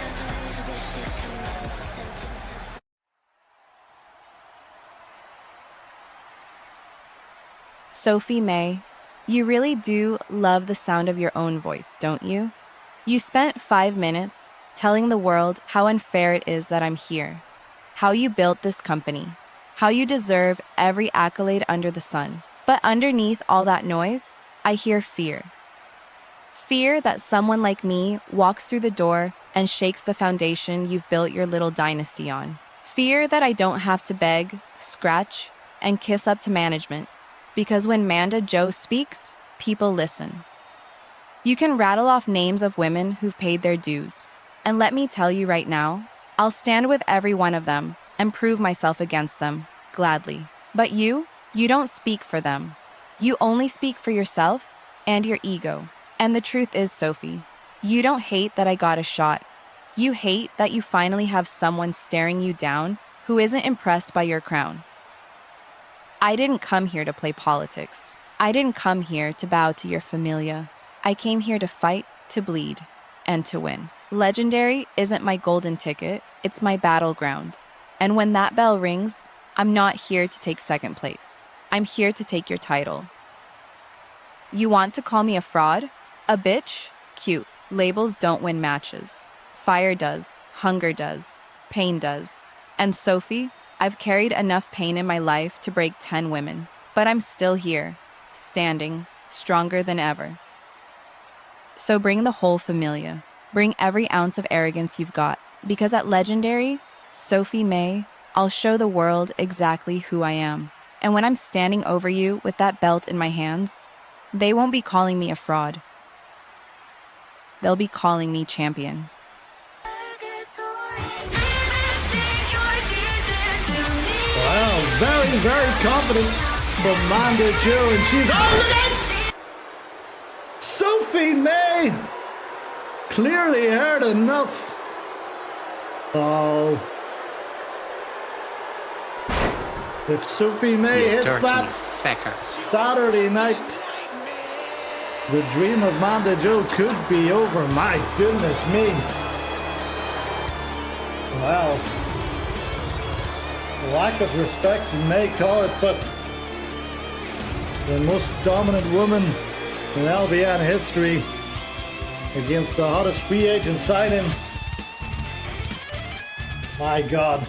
Sophie May, you really do love the sound of your own voice, don't you? You spent 5 minutes telling the world how unfair it is that I'm here. how you built this company, how you deserve every accolade under the sun. But underneath all that noise, I hear fear. Fear that someone like me walks through the door and shakes the foundation you've built your little dynasty on. Fear that I don't have to beg, scratch, and kiss up to management. Because when Manda Joe speaks, people listen. You can rattle off names of women who've paid their dues. And let me tell you right now, I'll stand with every one of them and prove myself against them, gladly. But you don't speak for them. You only speak for yourself and your ego. And the truth is, Sophie, you don't hate that I got a shot. You hate that you finally have someone staring you down who isn't impressed by your crown. I didn't come here to play politics. I didn't come here to bow to your familia. I came here to fight, to bleed, and to win. Legendary isn't my golden ticket, it's my battleground. And when that bell rings, I'm not here to take second place. I'm here to take your title. You want to call me a fraud? A bitch? Cute. Labels don't win matches. Fire does. Hunger does. Pain does. And Sophie, I've carried enough pain in my life to break 10 women. But I'm still here, standing, stronger than ever. So bring the whole familia. Bring every ounce of arrogance you've got. Because at Legendary, Sophie May, I'll show the world exactly who I am. And when I'm standing over you with that belt in my hands, they won't be calling me a fraud. They'll be calling me champion. Wow, very, very confident from Manda Joe, and she's Sophie May clearly heard enough. Oh. If Sophie May hits that Saturday night, the dream of Manda Joe could be over. My goodness me. Wow. Lack of respect, you may call it, but the most dominant woman in LBN history against the hottest free agent signing. My God.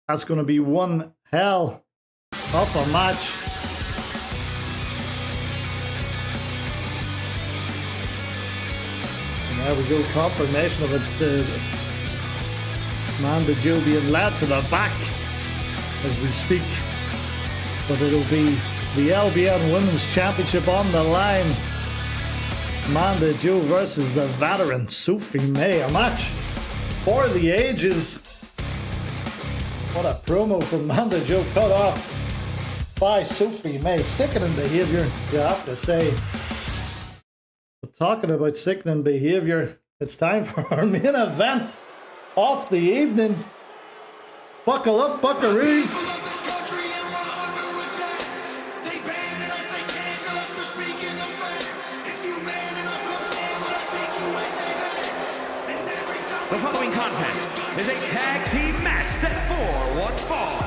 That's going to be one hell of a match. And there we go, confirmation of it. Manda Joe being led to the back as we speak. But it'll be the LBN Women's Championship on the line. Manda Joe versus the veteran Sophie May. A match for the ages. What a promo from Manda Joe, cut off by Sophie May. Sickening behavior, you have to say. But talking about sickening behavior, it's time for our main event of the evening. Buckle up, buckaroos. The following contest is a tag team match set for one fall.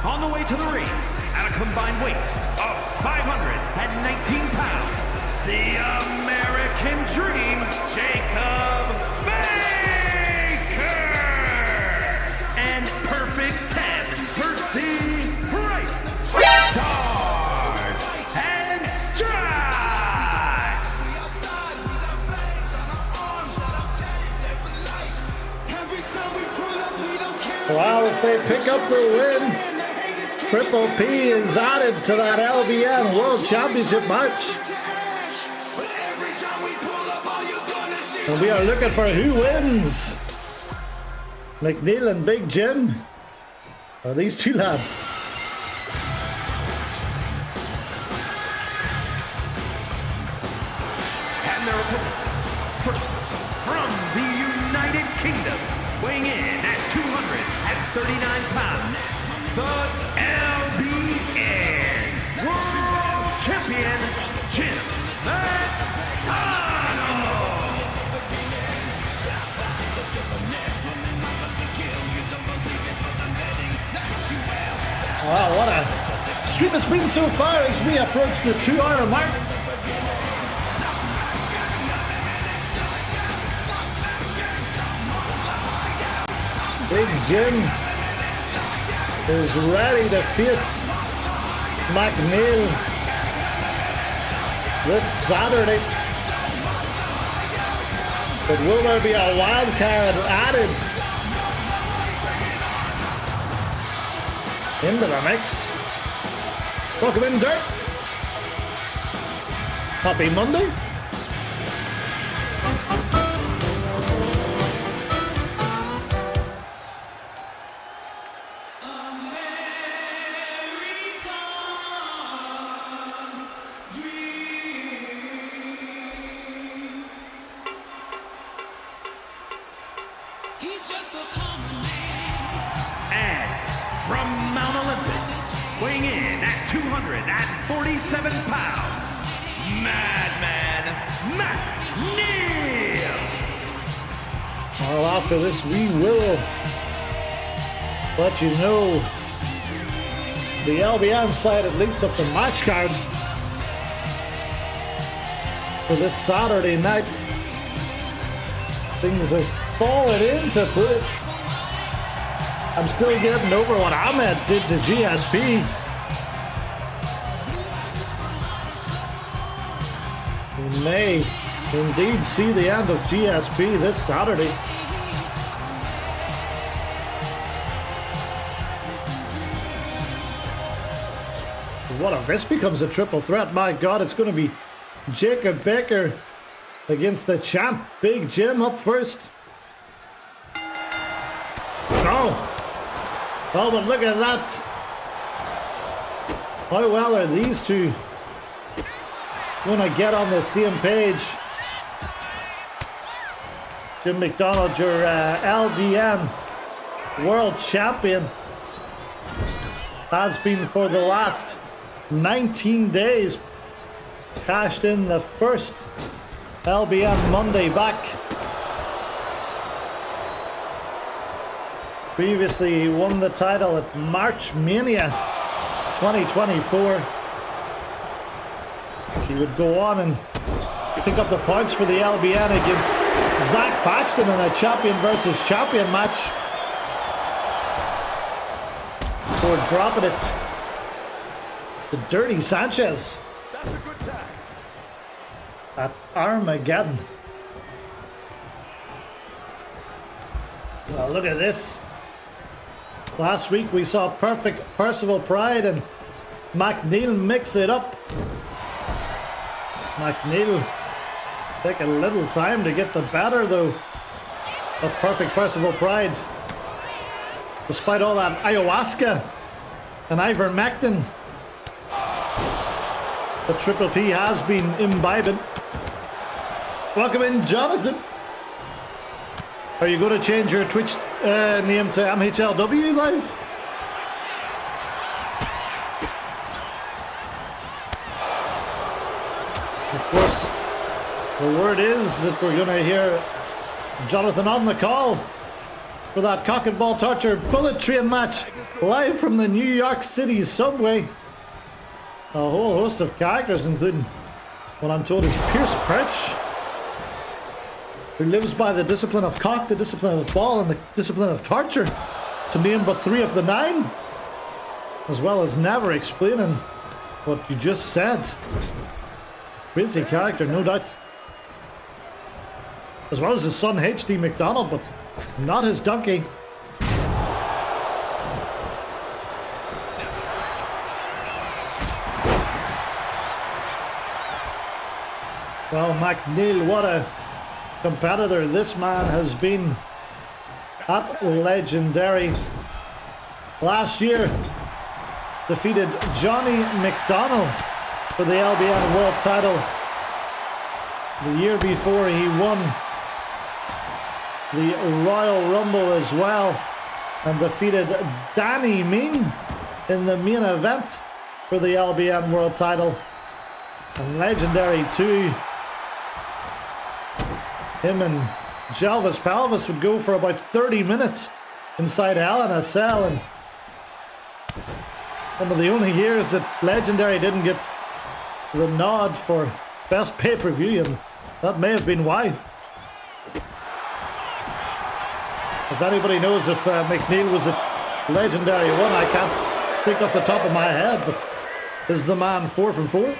On the way to the ring, at a combined weight of 519 pounds, the American Dream, Jacob Baker, and Perfect 10, Percy Price, Stars and Strikes. Well, if they pick up the win, Triple P is added to that LBN World Championship match. And we are looking for who wins. McNeil and Big Jim. Or these two lads. And their opponents, first from the United Kingdom, weighing in at 239 pounds, the LBN World Champion, Jim McDonald. Wow, what a stream it's been so far as we approach the 2-hour mark. Big Jim is ready to face McNeil this Saturday. But will there be a wild card added into the mix? Welcome in, Dirk. Happy Monday. From Mount Olympus, weighing in at 247 pounds, Madman McNeil. Well, after this, we will let you know the LBN side, at least, of the match card for this Saturday night. Things have fallen into place. I'm still getting over what Ahmed did to GSP. We may indeed see the end of GSP this Saturday. What if this becomes a triple threat? My God, it's going to be Jacob Baker against the champ, Big Jim, up first. No! Oh, but look at that. How well are these two going to get on the same page? Jim McDonald, your LBN world champion, has been for the last 19 days. Cashed in the first LBN Monday back. Previously, he won the title at March Mania 2024. He would go on and pick up the points for the LBN against Zach Paxton in a champion versus champion match. Before dropping it to Dirty Sanchez at Armageddon. Well, look at this. Last week we saw perfect Percival Pride and McNeil mix it up. McNeil take a little time to get the better, though, of perfect Percival Pride. Despite all that ayahuasca and ivermectin that Triple P has been imbibing. Welcome in, Jonathan. Are you going to change your Twitch name to MHLW Live? Of course, the word is that we're going to hear Jonathan on the call for that cock and ball torture bullet train match live from the New York City subway. A whole host of characters, including what I'm told is Pierce Perch, who lives by the discipline of cock, the discipline of ball, and the discipline of torture, to name but 3 of the 9, as well as never explaining what you just said. Crazy character, no doubt. As well as his son HD McDonald, but not his donkey. Well, McNeil, what a competitor this man has been at Legendary. Last year, defeated Johnny McDonnell for the LBN World title. The year before, he won the Royal Rumble as well and defeated Danny Ming in the main event for the LBN World title. And Legendary too. Him and Jalvis Pelvis would go for about 30 minutes inside Hell in a Cell, and one of the only years that Legendary didn't get the nod for best pay-per-view, and that may have been why. If anybody knows if McNeil was at legendary one. I can't think off the top of my head, but is the man 4 from 4?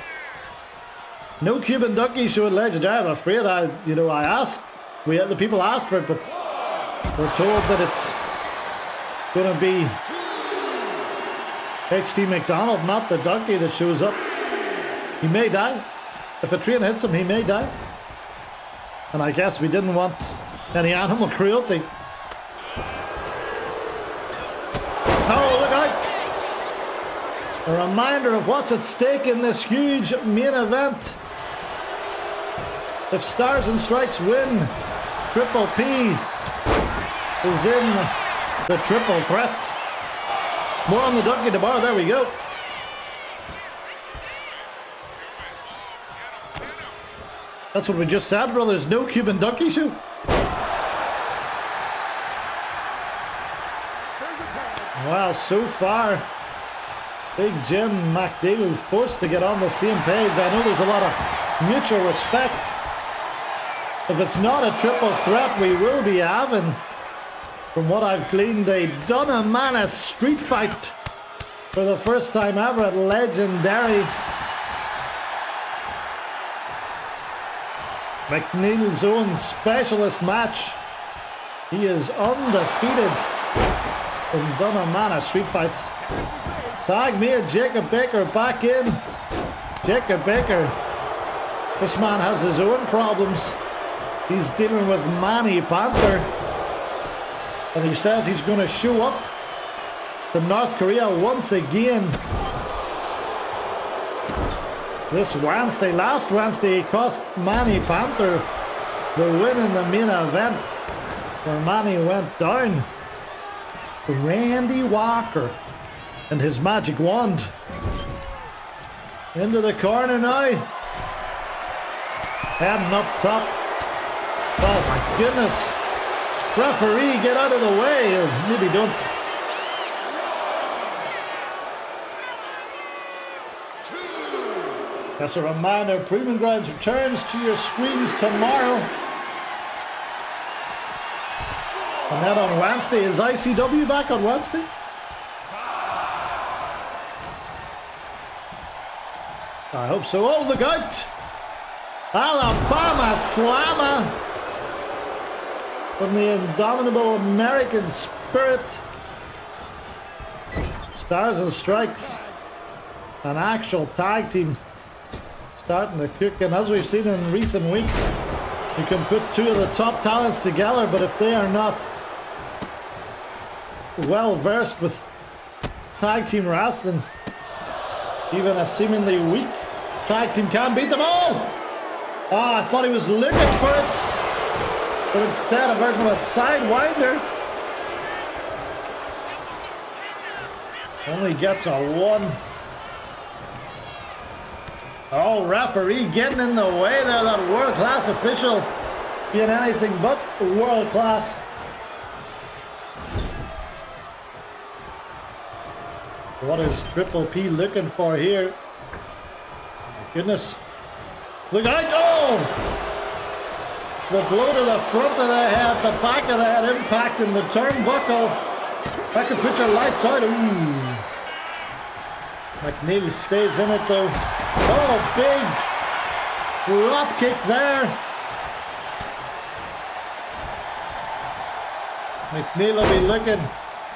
No Cuban Ducky Show at Legendary. I'm afraid I asked. The people asked for it, but we're told that it's going to be H.T. McDonald, not the donkey that shows up. He may die. If a train hits him, he may die. And I guess we didn't want any animal cruelty. Oh, look out! A reminder of what's at stake in this huge main event. If Stars and Strikes win, Triple P is in the triple threat. More on the donkey tomorrow. There we go. That's what we just said, brothers. No Cuban Donkey Show. Well, so far, Big Jim McNeil forced to get on the same page. I know there's a lot of mutual respect. If it's not a triple threat, we will be having, from what I've gleaned, a Dunamana street fight for the first time ever at Legendary. McNeil's own specialist match. He is undefeated in Dunamana street fights. Tag me and Jacob Baker back in. Jacob Baker. This man has his own problems. He's dealing with Manny Panther. And he says he's going to show up to North Korea once again. This Wednesday, last Wednesday, he cost Manny Panther the win in the main event, where Manny went down to Randy Walker and his magic wand. Into the corner now. Heading up top. Oh my goodness. Referee, get out of the way, or maybe don't. As a reminder, Proving Grounds returns to your screens tomorrow. And then on Wednesday, is ICW back on Wednesday? I hope so. Oh, look out! Alabama Slammer from the indomitable American Spirit. Stars and Strikes, an actual tag team starting to cook. And as we've seen in recent weeks, you can put two of the top talents together, but if they are not well versed with tag team wrestling, even a seemingly weak tag team can beat them all. Oh, I thought he was looking for it, but instead a version of a sidewinder. Only gets a 1. Oh, referee getting in the way there. That world-class official being anything but world-class. What is Triple P looking for here? My goodness. Look out! Oh! The blow to the front of the head, the back of the head impacting the turnbuckle. That could put your lights out. Ooh. McNeil stays in it though. Oh, big drop kick there. McNeil will be looking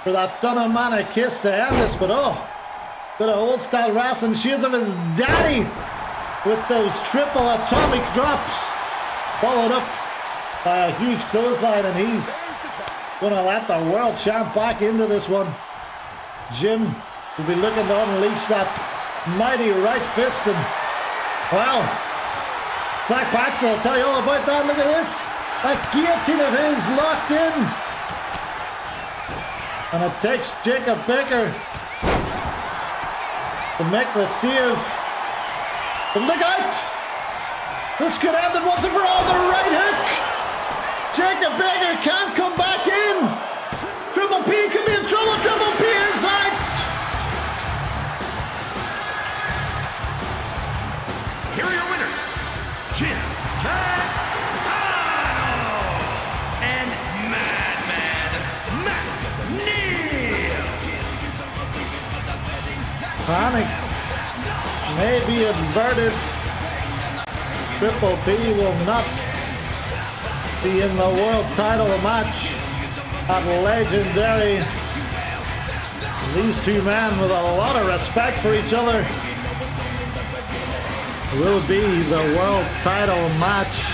for that Dunamana kiss to end this, but oh, bit of old style wrestling, shades of his daddy with those triple atomic drops, followed up by a huge clothesline, and he's gonna let the world champ back into this one. Jim will be looking to unleash that mighty right fist, and well, Zach Paxton will tell you all about that. Look at this, that guillotine of his locked in, and it takes Jacob Baker to make the save. But look out! This could end it once and for all. The right hook. Jacob Baker can't come back in. Triple P could be in trouble. Triple P is out. Here are your winners, Jim McDonald and Madman McNeil. Panic may be averted. Triple P will not be in the world title match at Legendary. These two men, with a lot of respect for each other, will be the world title match.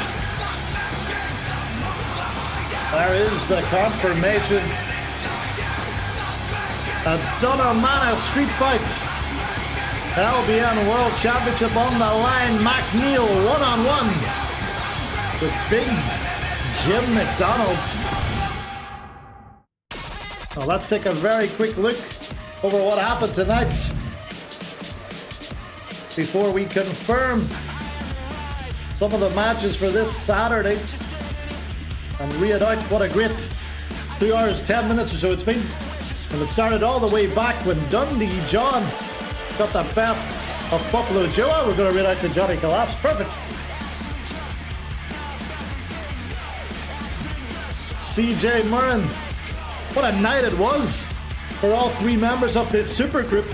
There is the confirmation. A Dunamana street fight. LBN World Championship on the line. McNeil one-on-one with big Jim McDonald. Now let's take a very quick look over what happened tonight before we confirm some of the matches for this Saturday and read out what a great 2 hours 10 minutes or so it's been. And it started all the way back when Dundee John got the best of Buffalo Joe. We're going to read out to Johnny Collapse. Perfect. CJ Murren. What a night it was for all three members of this supergroup.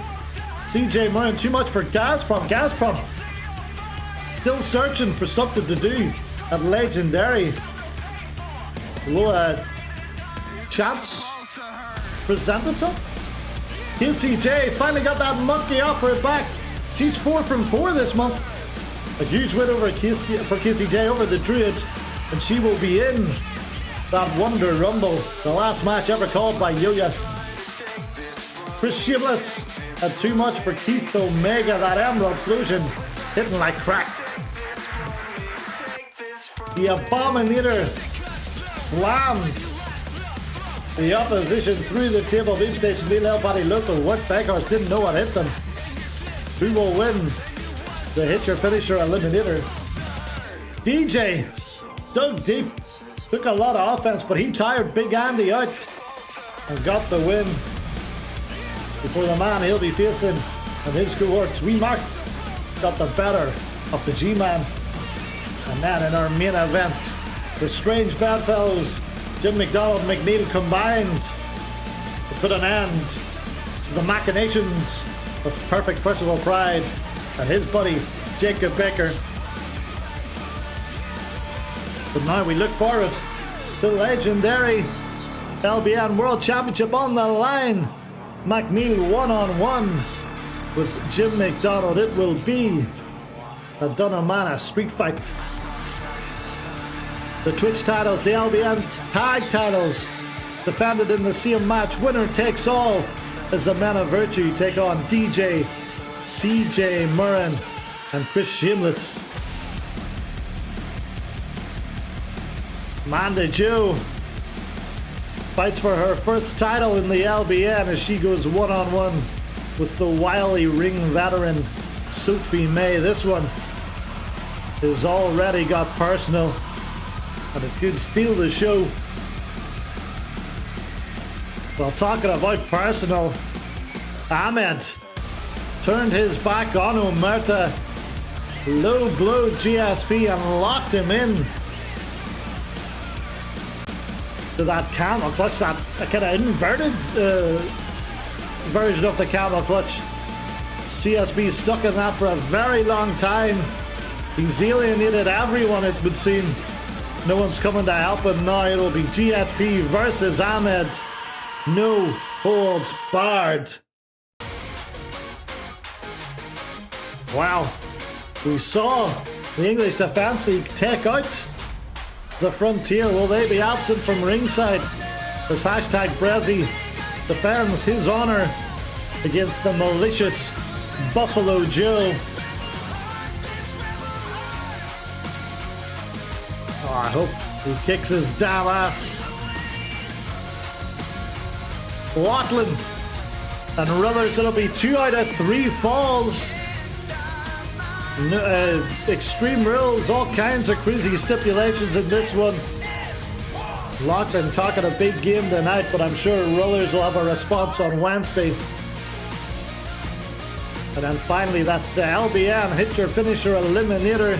CJ Murren, too much for Gazprom. Gazprom still searching for something to do at Legendary. Will a chance present itself? KCJ finally got that monkey off her back. She's 4 from 4 this month. A huge win over for KCJ over the Druid, and she will be in that Wonder Rumble, the last match ever called by Yo-Yo. Chris Shameless had too much for Keith Omega, that Emerald Fusion hitting like crack. The Abominator slammed the opposition through the table. Beam Station, Neil Body Local. What Beggars didn't know what hit them. Who will win the Hit Your Finisher Eliminator? DJ dug deep, took a lot of offense, but he tired Big Andy out and got the win before the man he'll be facing and his cohorts. Wee Mark got the better of the G-Man. And then in our main event, the Strange Bedfellows, Jim McDonald and McNeil combined to put an end to the machinations of Perfect Percival Pride and his buddy Jacob Baker. But now we look forward to the Legendary LBN World Championship on the line. McNeil one-on-one with Jim McDonald. It will be a Dunamana street fight. The Twitch titles, the LBN tag titles, defended in the same match. Winner takes all as the Men of Virtue take on DJ, CJ Murren, and Chris Shameless. Amanda Joe fights for her first title in the LBN as she goes one-on-one with the wily ring veteran Sophie May. This one has already got personal, and it could steal the show. Well, talking about personal, Ahmed turned his back on Omerta, low blow GSP and locked him in to that camel clutch, that kind of inverted version of the camel clutch. GSP stuck in that for a very long time. He's alienated everyone, it would seem. No one's coming to help him now. It'll be GSP versus Ahmed. No holds barred. Wow. We saw the English Defence League take out the Frontier. Will they be absent from ringside as hashtag Brezzy defends his honor against the malicious Buffalo Joe? Oh, I hope he kicks his damn ass. Watland and Ruthers, it'll be 2 out of 3 falls. Extreme rules, all kinds of crazy stipulations in this one. Lachlan talking a big game tonight, but I'm sure Rullers will have a response on Wednesday. And then finally, that LBN Hit Your Finisher Eliminator.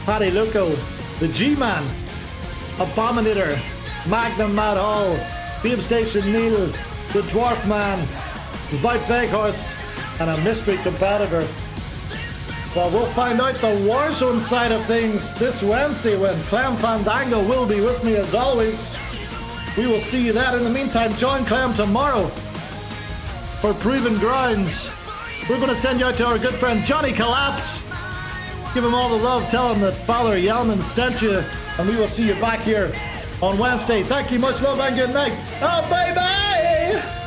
Paddy Loco, the G-Man, Abominator, Magnum Mad Hall, Beam Station Neil, the Dwarf Man, Vout Veghorst, and a mystery competitor. Well, we'll find out the Warzone side of things this Wednesday when Clem Fandango will be with me as always. We will see you then. In the meantime, join Clem tomorrow for Proven Grounds. We're going to send you out to our good friend Johnny Collapse. Give him all the love. Tell him that Father Yelman sent you. And we will see you back here on Wednesday. Thank you, much love, and good night. Oh, bye-bye!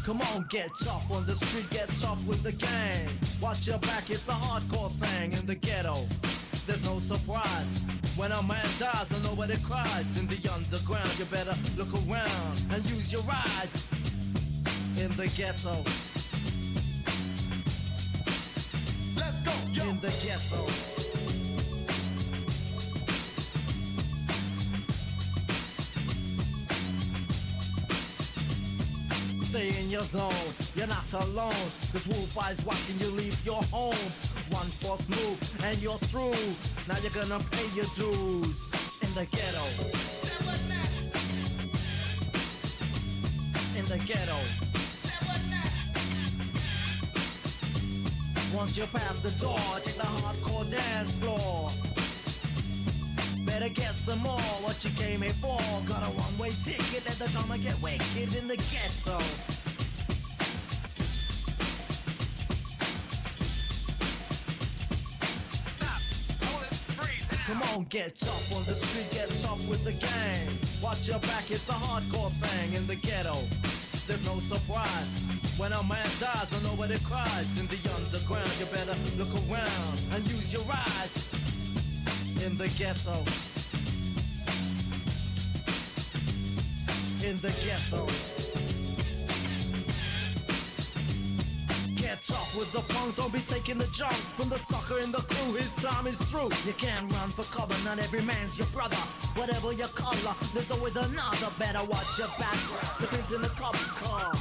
Come on, get tough on the street, get tough with the gang. Watch your back, it's a hardcore thing in the ghetto. There's no surprise when a man dies and nobody cries. In the underground, you better look around and use your eyes. In the ghetto. Let's go, yo. In the ghetto. Stay in your zone, you're not alone. This wolf eye's watching you leave your home. One false move and you're through. Now you're gonna pay your dues. In the ghetto. In the ghetto. Once you pass the door, check the hardcore dance floor. Better get some more, what you came here for. Got a one-way ticket, let the drama get wicked in the ghetto. Come on, get tough on the street, get tough with the gang. Watch your back, it's a hardcore thing in the ghetto. There's no surprise when a man dies and nobody cries. In the underground, you better look around and use your eyes. In the ghetto. In the ghetto. Get tough with the punk, don't be taking the junk from the sucker in the crew, his time is through. You can't run for cover, not every man's your brother. Whatever your color, there's always another. Better watch your back, the pins in the cop car.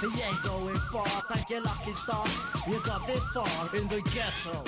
You ain't going far, thank your lucky star. You got this far in the ghetto.